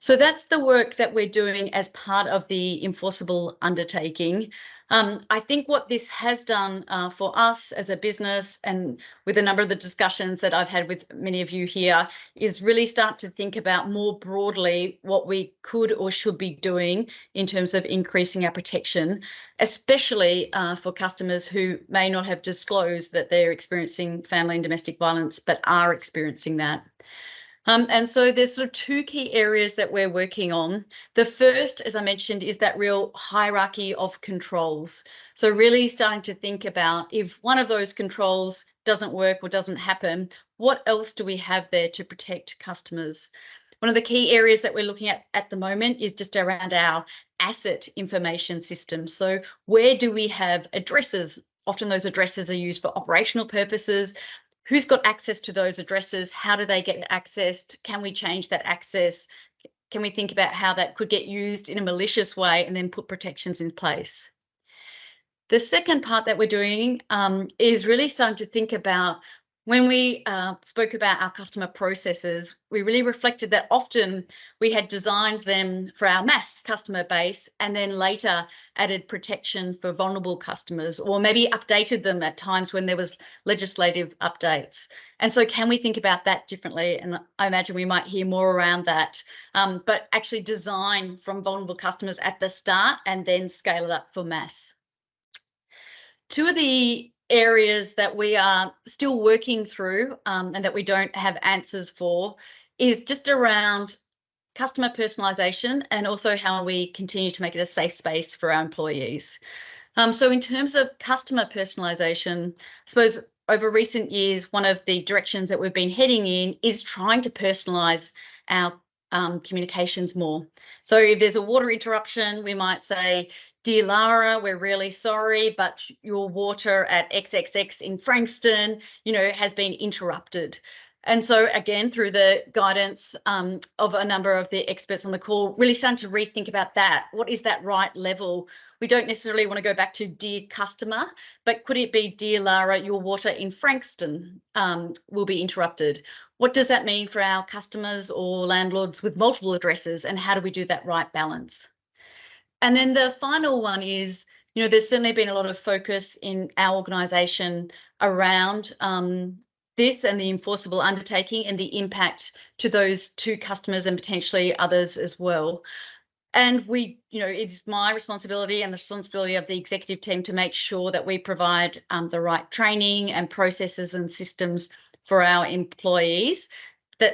So that's the work that we're doing as part of the enforceable undertaking. I think what this has done for us as a business, and with a number of the discussions that I've had with many of you here, is really start to think about more broadly what we could or should be doing in terms of increasing our protection, especially for customers who may not have disclosed that they're experiencing family and domestic violence, but are experiencing that. And so there's sort of two key areas that we're working on. The first, as I mentioned, is that real hierarchy of controls. So really starting to think about, if one of those controls doesn't work or doesn't happen, what else do we have there to protect customers? One of the key areas that we're looking at the moment is just around our asset information system. So where do we have addresses? Often those addresses are used for operational purposes. Who's got access to those addresses? How do they get accessed? Can we change that access? Can we think about how that could get used in a malicious way and then put protections in place? The second part that we're doing is really starting to think about, when we spoke about our customer processes, we really reflected that often we had designed them for our mass customer base and then later added protection for vulnerable customers, or maybe updated them at times when there was legislative updates. And so can we think about that differently? And I imagine we might hear more around that, but actually design from vulnerable customers at the start and then scale it up for mass. Two of the areas that we are still working through and that we don't have answers for is just around customer personalisation and also how we continue to make it a safe space for our employees. So in terms of customer personalisation, I suppose over recent years, one of the directions that we've been heading in is trying to personalise our communications more. So if there's a water interruption, we might say, "Dear Lara, we're really sorry, but your water at XXX in Frankston, has been interrupted." And so again, through the guidance of a number of the experts on the call, really starting to rethink about that. What is that right level? We don't necessarily want to go back to "Dear customer," but could it be, "Dear Lara, your water in Frankston will be interrupted." What does that mean for our customers or landlords with multiple addresses, and how do we do that right balance? And then the final one is, there's certainly been a lot of focus in our organisation around this and the enforceable undertaking and the impact to those two customers and potentially others as well. And it's my responsibility and the responsibility of the executive team to make sure that we provide the right training and processes and systems for our employees,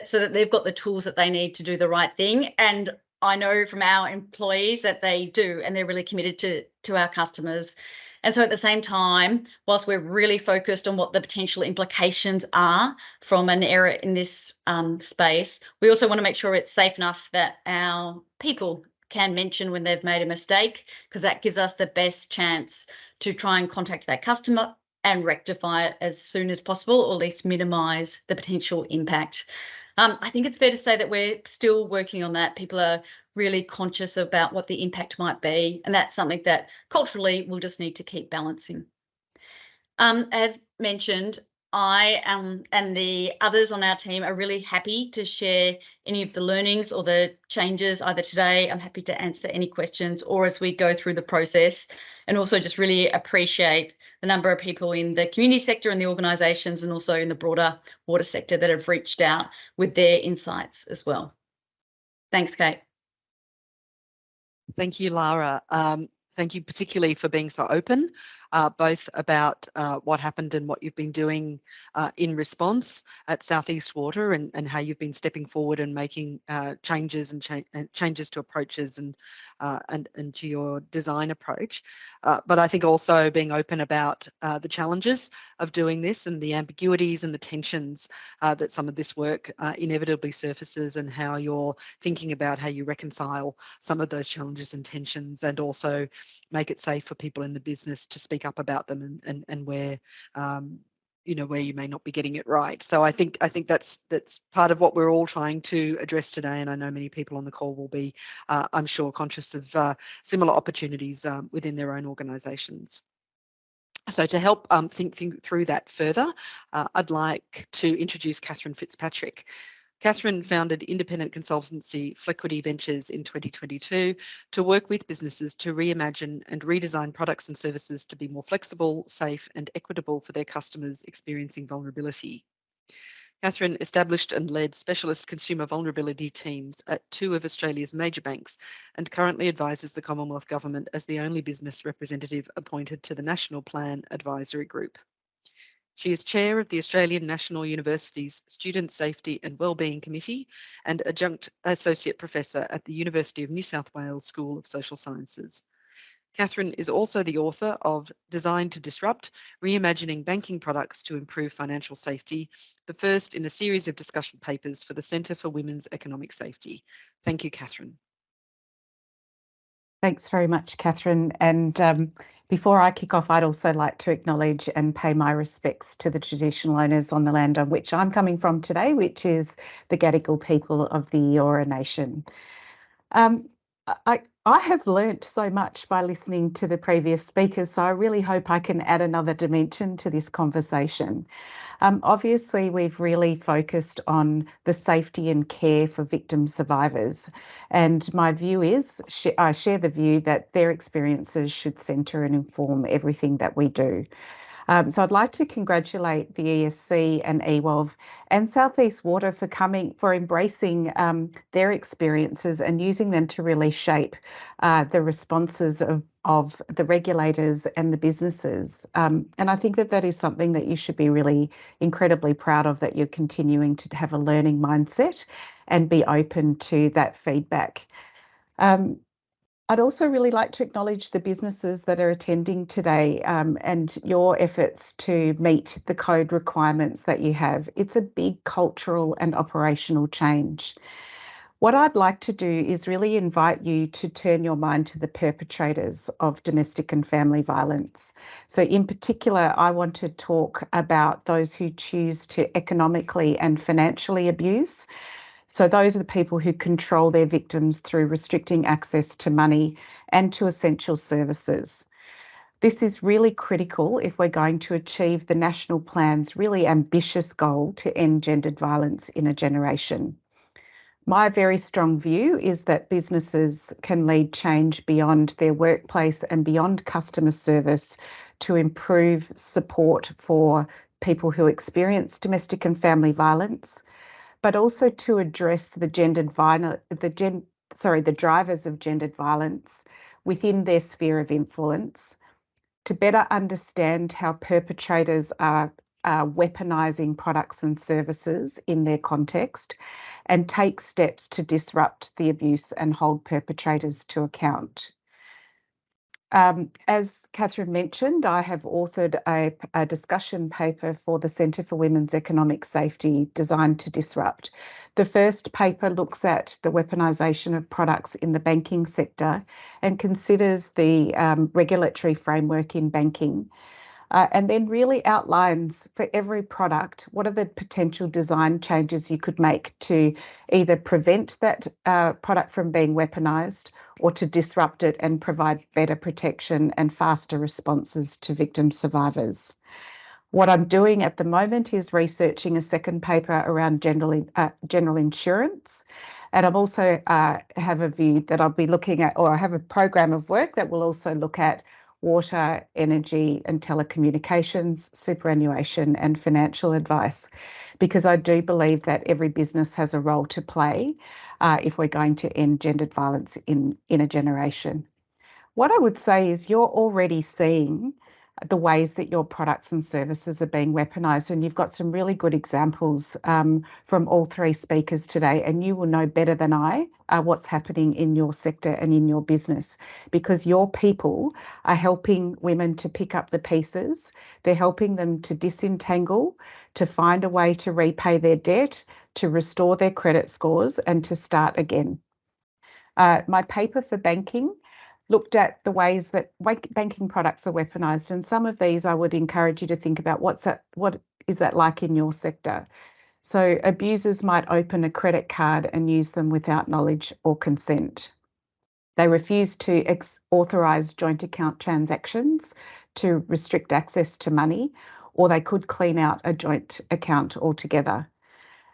so that they've got the tools that they need to do the right thing. And I know from our employees that they do, and they're really committed to our customers. And so at the same time, whilst we're really focused on what the potential implications are from an error in this space, we also want to make sure it's safe enough that our people can mention when they've made a mistake, because that gives us the best chance to try and contact that customer and rectify it as soon as possible, or at least minimise the potential impact. I think it's fair to say that we're still working on that. People are really conscious about what the impact might be, and that's something that culturally we'll just need to keep balancing. As mentioned, I and the others on our team are really happy to share any of the learnings or the changes either today. I'm happy to answer any questions or as we go through the process, and also just really appreciate the number of people in the community sector and the organisations and also in the broader water sector that have reached out with their insights as well. Thanks, Kate. Thank you, Lara. Thank you particularly for being so open, both about what happened and what you've been doing in response at South East Water, and how you've been stepping forward and making changes and changes to approaches and to your design approach. But I think also being open about the challenges of doing this and the ambiguities and the tensions that some of this work inevitably surfaces, and how you're thinking about how you reconcile some of those challenges and tensions, and also make it safe for people in the business to speak up about them, and where where you may not be getting it right. So I think that's part of what we're all trying to address today, and I know many people on the call will be, I'm sure, conscious of similar opportunities within their own organisations. So to help think through that further, I'd like to introduce Catherine Fitzpatrick. Catherine founded independent consultancy Flequity Ventures in 2022 to work with businesses to reimagine and redesign products and services to be more flexible, safe and equitable for their customers experiencing vulnerability. Catherine established and led specialist consumer vulnerability teams at 2 of Australia's major banks, and currently advises the Commonwealth Government as the only business representative appointed to the National Plan Advisory Group. She is chair of the Australian National University's Student Safety and Wellbeing Committee and adjunct associate professor at the University of New South Wales School of Social Sciences. Catherine is also the author of Designed to Disrupt: Reimagining Banking Products to Improve Financial Safety, the first in a series of discussion papers for the Centre for Women's Economic Safety. Thank you, Catherine. Thanks very much, Catherine. And before I kick off, I'd also like to acknowledge and pay my respects to the traditional owners on the land on which I'm coming from today, which is the Gadigal people of the Eora Nation. I have learnt so much by listening to the previous speakers, so I really hope I can add another dimension to this conversation. Obviously, we've really focused on the safety and care for victim survivors, and my view is, I share the view that their experiences should centre and inform everything that we do. So I'd like to congratulate the ESC and EWOV and South East Water for embracing their experiences and using them to really shape the responses of the regulators and the businesses. And I think that is something that you should be really incredibly proud of, that you're continuing to have a learning mindset and be open to that feedback. I'd also really like to acknowledge the businesses that are attending today and your efforts to meet the code requirements that you have. It's a big cultural and operational change. What I'd like to do is really invite you to turn your mind to the perpetrators of domestic and family violence. So in particular, I want to talk about those who choose to economically and financially abuse. So those are the people who control their victims through restricting access to money and to essential services. This is really critical if we're going to achieve the National Plan's really ambitious goal to end gendered violence in a generation. My very strong view is that businesses can lead change beyond their workplace and beyond customer service to improve support for people who experience domestic and family violence, but also to address the drivers of gendered violence within their sphere of influence, to better understand how perpetrators are weaponising products and services in their context and take steps to disrupt the abuse and hold perpetrators to account. As Catherine mentioned, I have authored a discussion paper for the Centre for Women's Economic Safety designed to disrupt. The first paper looks at the weaponisation of products in the banking sector and considers the regulatory framework in banking. And then really outlines for every product what are the potential design changes you could make to either prevent that product from being weaponised or to disrupt it and provide better protection and faster responses to victim survivors. What I'm doing at the moment is researching a second paper around general insurance. And I'm also have a view that I'll be looking at, or I have a program of work that will also look at water, energy and telecommunications, superannuation and financial advice, because I do believe that every business has a role to play if we're going to end gendered violence in a generation. What I would say is you're already seeing the ways that your products and services are being weaponised, and you've got some really good examples from all three speakers today, and you will know better than I what's happening in your sector and in your business, because your people are helping women to pick up the pieces. They're helping them to disentangle, to find a way to repay their debt, to restore their credit scores and to start again. My paper for banking looked at the ways that banking products are weaponised, and some of these I would encourage you to think about what is that like in your sector. So abusers might open a credit card and use them without knowledge or consent. They refuse to authorise joint account transactions to restrict access to money, or they could clean out a joint account altogether.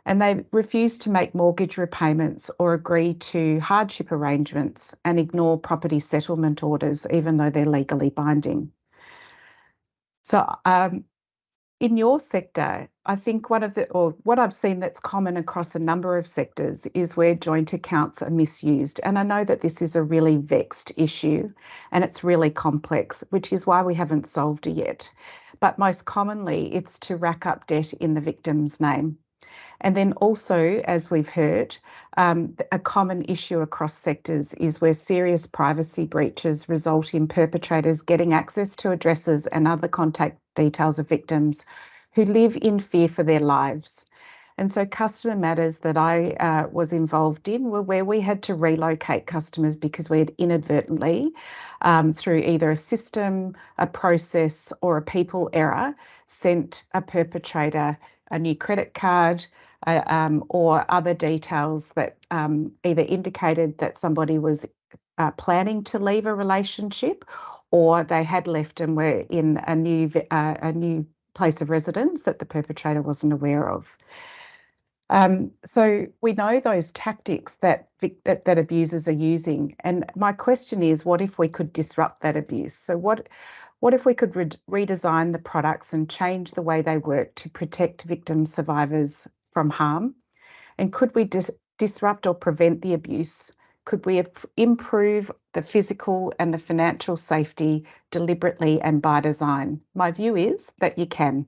And they refuse to make mortgage repayments or agree to hardship arrangements and ignore property settlement orders, even though they're legally binding. So in your sector, I think what I've seen that's common across a number of sectors is where joint accounts are misused. And I know that this is a really vexed issue and it's really complex, which is why we haven't solved it yet. But most commonly, it's to rack up debt in the victim's name. And then also, as we've heard, a common issue across sectors is where serious privacy breaches result in perpetrators getting access to addresses and other contact details of victims who live in fear for their lives. And so customer matters that I was involved in were where we had to relocate customers because we had inadvertently, through either a system, a process or a people error, sent a perpetrator a new credit card, or other details that either indicated that somebody was planning to leave a relationship, or they had left and were in a new place of residence that the perpetrator wasn't aware of. So we know those tactics that abusers are using, and my question is, what if we could disrupt that abuse? So what if we could redesign the products and change the way they work to protect victim survivors from harm? And could we disrupt or prevent the abuse? Could we improve the physical and the financial safety deliberately and by design? My view is that you can.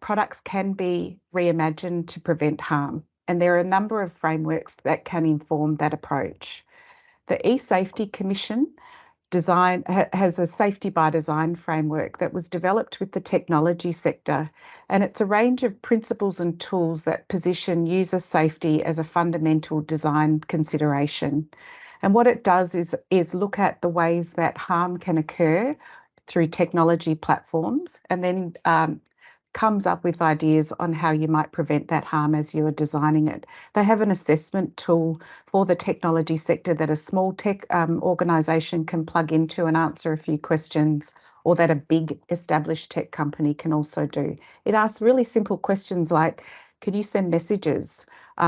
Products can be reimagined to prevent harm, and there are a number of frameworks that can inform that approach. The eSafety Commission has a safety by design framework that was developed with the technology sector, and it's a range of principles and tools that position user safety as a fundamental design consideration. And what it does is look at the ways that harm can occur through technology platforms, and then comes up with ideas on how you might prevent that harm as you are designing it. They have an assessment tool for the technology sector that a small tech organisation can plug into and answer a few questions, or that a big established tech company can also do. It asks really simple questions like, can you send messages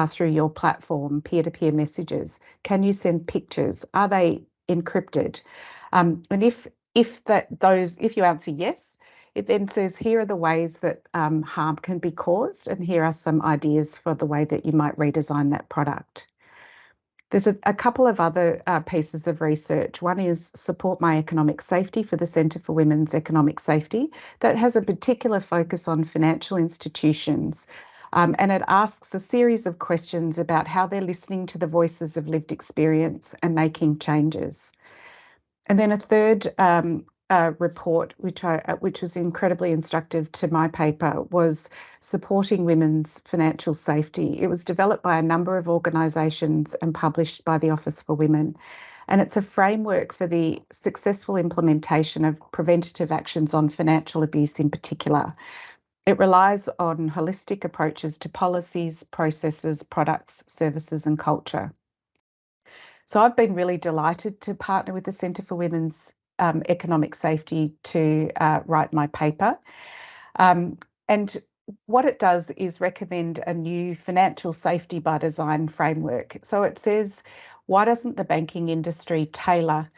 through your platform, peer-to-peer messages? Can you send pictures? Are they encrypted? And if you answer yes, it then says, here are the ways that harm can be caused, and here are some ideas for the way that you might redesign that product. There's a couple of other pieces of research. One is Support My Economic Safety for the Centre for Women's Economic Safety that has a particular focus on financial institutions. And it asks a series of questions about how they're listening to the voices of lived experience and making changes. And then a third report, which was incredibly instructive to my paper, was Supporting Women's Financial Safety. It was developed by a number of organisations and published by the Office for Women. And it's a framework for the successful implementation of preventative actions on financial abuse in particular. It relies on holistic approaches to policies, processes, products, services and culture. So I've been really delighted to partner with the Centre for Women's Economic Safety to write my paper. And what it does is recommend a new financial safety by design framework. So it says, why doesn't the banking industry tailor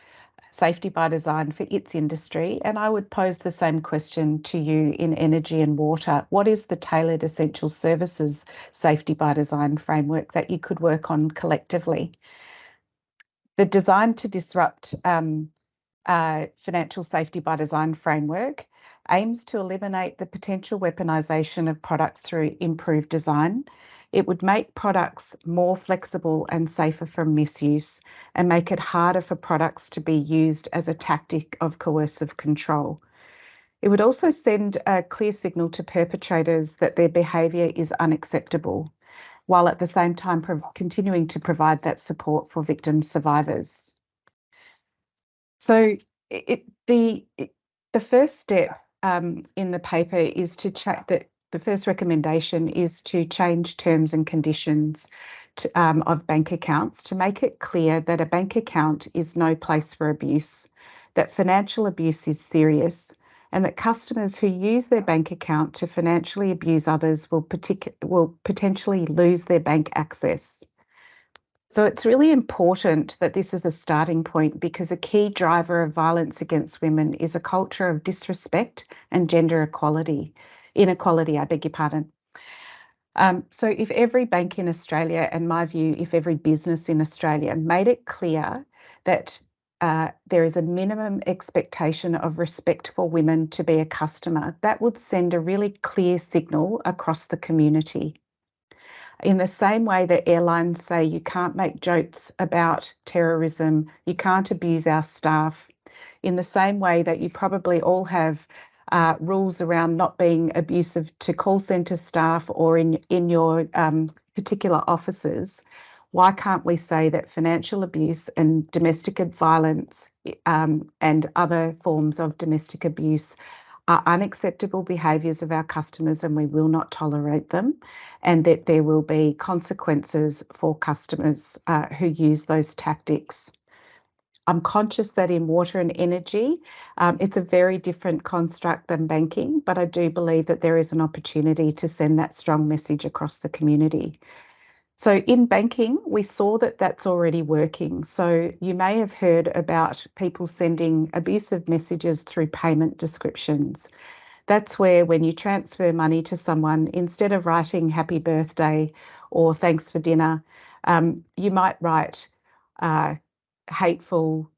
safety by design for its industry? And I would pose the same question to you in energy and water. What is the tailored essential services safety by design framework that you could work on collectively? The Design to Disrupt Financial Safety by Design framework aims to eliminate the potential weaponisation of products through improved design. It would make products more flexible and safer from misuse and make it harder for products to be used as a tactic of coercive control. It would also send a clear signal to perpetrators that their behaviour is unacceptable, while at the same time continuing to provide that support for victim survivors. So the first step in the paper is to check that the first recommendation is to change terms and conditions of bank accounts to make it clear that a bank account is no place for abuse, that financial abuse is serious, and that customers who use their bank account to financially abuse others will potentially lose their bank access. So it's really important that this is a starting point because a key driver of violence against women is a culture of disrespect and gender inequality, I beg your pardon. So if every bank in Australia, and my view, if every business in Australia made it clear that there is a minimum expectation of respect for women to be a customer, that would send a really clear signal across the community. In the same way that airlines say you can't make jokes about terrorism, you can't abuse our staff, in the same way that you probably all have rules around not being abusive to call centre staff or in your particular offices, why can't we say that financial abuse and domestic violence and other forms of domestic abuse are unacceptable behaviours of our customers and we will not tolerate them, and that there will be consequences for customers who use those tactics. I'm conscious that in water and energy, it's a very different construct than banking, but I do believe that there is an opportunity to send that strong message across the community. So in banking, we saw that that's already working. So you may have heard about people sending abusive messages through payment descriptions. That's where when you transfer money to someone, instead of writing happy birthday or thanks for dinner, you might write hateful,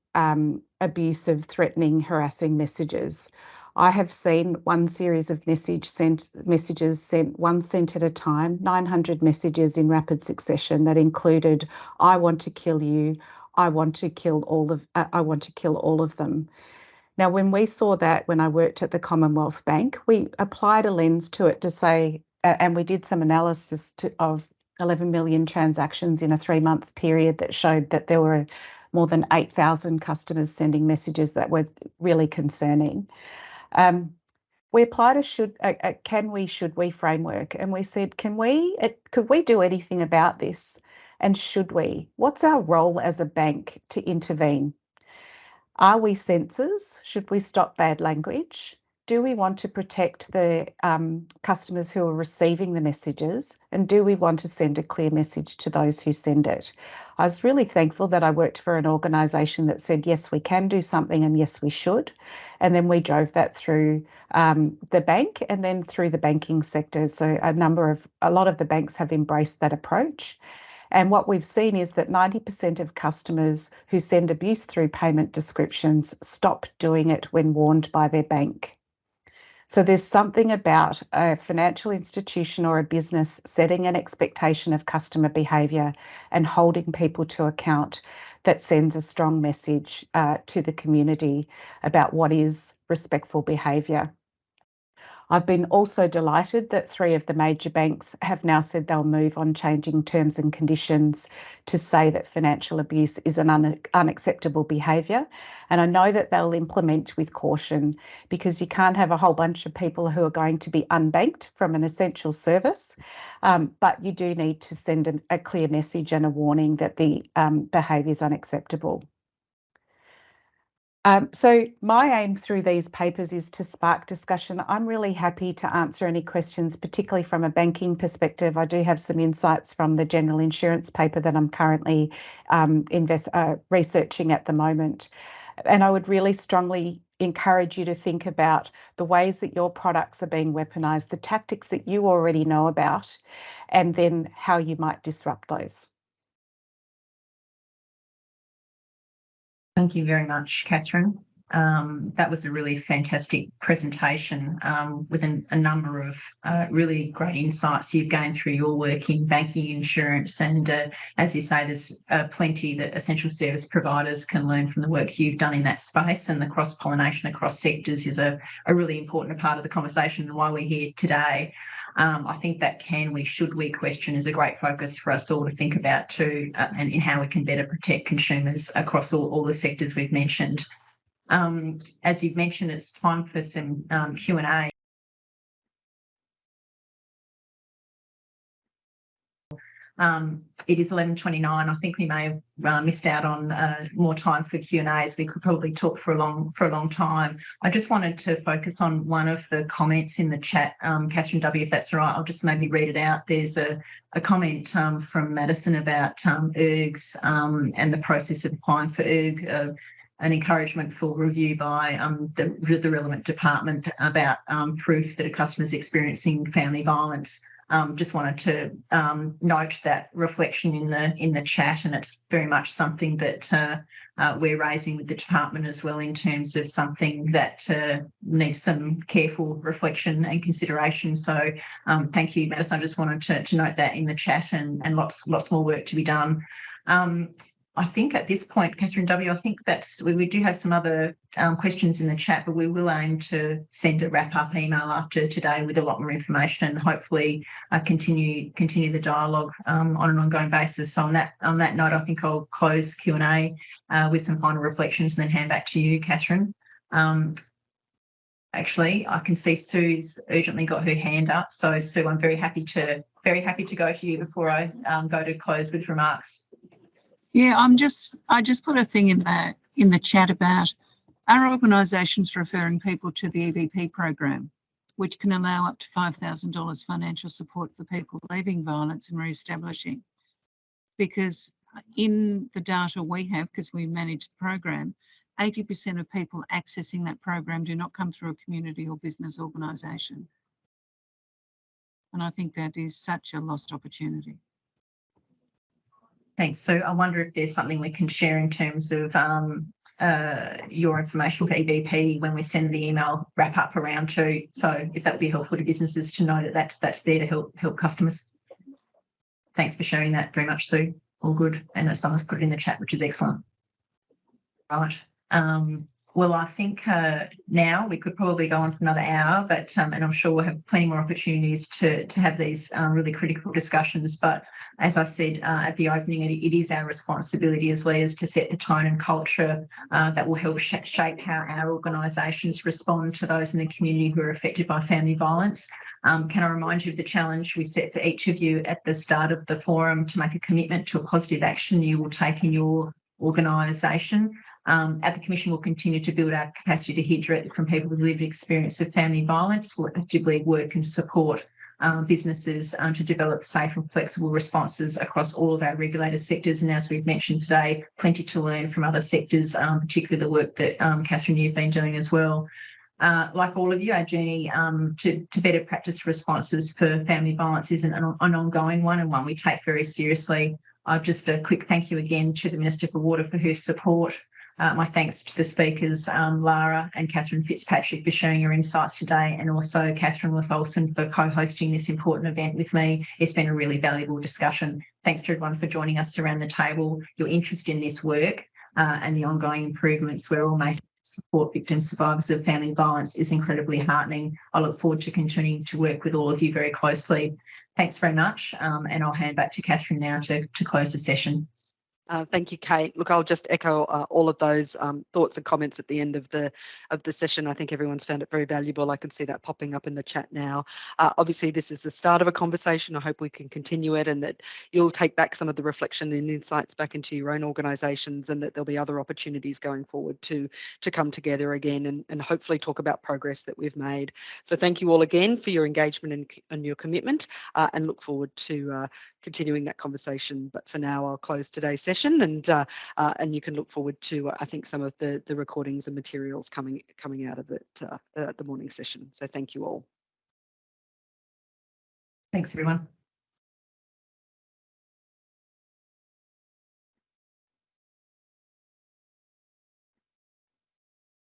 abusive, threatening, harassing messages. I have seen one series of messages sent 1 cent at a time, 900 messages in rapid succession that included, I want to kill you, I want to kill all of them. Now, when we saw that, when I worked at the Commonwealth Bank, we applied a lens to it to say, and we did some analysis of 11 million transactions in a 3-month period that showed that there were more than 8,000 customers sending messages that were really concerning. We applied a should we framework, and we said, could we do anything about this? And should we? What's our role as a bank to intervene? Are we censors? Should we stop bad language? Do we want to protect the customers who are receiving the messages? And do we want to send a clear message to those who send it? I was really thankful that I worked for an organisation that said, yes, we can do something and yes, we should. And then we drove that through the bank and then through the banking sector. So a lot of the banks have embraced that approach. And what we've seen is that 90% of customers who send abuse through payment descriptions stop doing it when warned by their bank. So there's something about a financial institution or a business setting an expectation of customer behaviour and holding people to account that sends a strong message to the community about what is respectful behaviour. I've been also delighted that 3 of the major banks have now said they'll move on changing terms and conditions to say that financial abuse is an unacceptable behaviour. And I know that they'll implement with caution, because you can't have a whole bunch of people who are going to be unbanked from an essential service, but you do need to send a clear message and a warning that the behaviour is unacceptable. So my aim through these papers is to spark discussion. I'm really happy to answer any questions, particularly from a banking perspective. I do have some insights from the general insurance paper that I'm currently researching at the moment. And I would really strongly encourage you to think about the ways that your products are being weaponised, the tactics that you already know about, and then how you might disrupt those. Thank you very much, Catherine. That was a really fantastic presentation with a number of really great insights you've gained through your work in banking, insurance, and as you say, there's plenty that essential service providers can learn from the work you've done in that space, and the cross-pollination across sectors is a really important part of the conversation and why we're here today. I think that should we question is a great focus for us all to think about too, and in how we can better protect consumers across all the sectors we've mentioned. As you've mentioned, it's time for some Q&A. It is 11:29. I think we may have missed out on more time for Q&As. We could probably talk for a long time. I just wanted to focus on one of the comments in the chat, Catherine W., if that's all right. I'll just maybe read it out. There's a comment from Madison about ERGs and the process of applying for ERG, an encouragement for review by the relevant department about proof that a customer is experiencing family violence. Just wanted to note that reflection in the chat, and it's very much something that we're raising with the department as well, in terms of something that needs some careful reflection and consideration. So thank you, Madison. I just wanted to note that in the chat, and lots more work to be done. I think at this point, Catherine W., I think we do have some other questions in the chat, but we will aim to send a wrap-up email after today with a lot more information, and hopefully continue the dialogue on an ongoing basis. So on that note, I think I'll close Q&A with some final reflections and then hand back to you, Catherine. Actually, I can see Sue's urgently got her hand up. So Sue, I'm very happy to go to you before I go to close with remarks. Yeah, I just put a thing in the chat about our organisations referring people to the EVP program, which can allow up to $5,000 financial support for people leaving violence and re-establishing. Because in the data we have, because we manage the program, 80% of people accessing that program do not come through a community or business organisation. And I think that is such a lost opportunity. Thanks. So I wonder if there's something we can share in terms of your information for EVP when we send the email wrap up around too. So if that would be helpful to businesses to know that that's there to help customers. Thanks for sharing that very much, Sue. All good. And someone's put it in the chat, which is excellent. Right. Well, I think now we could probably go on for another hour, but and I'm sure we'll have plenty more opportunities to have these really critical discussions. But as I said at the opening, it is our responsibility as leaders to set the tone and culture that will help shape how our organisations respond to those in the community who are affected by family violence. Can I remind you of the challenge we set for each of you at the start of the forum to make a commitment to a positive action you will take in your organisation. At the Commission, we'll continue to build our capacity to hear directly from people with lived experience of family violence. We'll actively work and support businesses to develop safe and flexible responses across all of our regulated sectors. And as we've mentioned today, plenty to learn from other sectors, particularly the work that Catherine, you've been doing as well. Like all of you, our journey to better practice responses for family violence is an ongoing one, and one we take very seriously. Just a quick thank you again to the Minister for Water for her support. My thanks to the speakers, Lara and Catherine Fitzpatrick, for sharing your insights today, and also Catherine with Olsen for co-hosting this important event with me. It's been a really valuable discussion. Thanks to everyone for joining us around the table. Your interest in this work and the ongoing improvements we're all making to support victims, survivors of family violence is incredibly heartening. I look forward to continuing to work with all of you very closely. Thanks very much, and I'll hand back to Catherine now to close the session. Thank you, Kate. Look, I'll just echo all of those thoughts and comments at the end of the session. I think everyone's found it very valuable. I can see that popping up in the chat now. Obviously, this is the start of a conversation. I hope we can continue it, and that you'll take back some of the reflection and insights back into your own organisations, and that there'll be other opportunities going forward to come together again and hopefully talk about progress that we've made. So thank you all again for your engagement and your commitment, and look forward to continuing that conversation. But for now, I'll close today's session, and you can look forward to I think some of the recordings and materials coming out of it at the morning session. So thank you all. Thanks, everyone.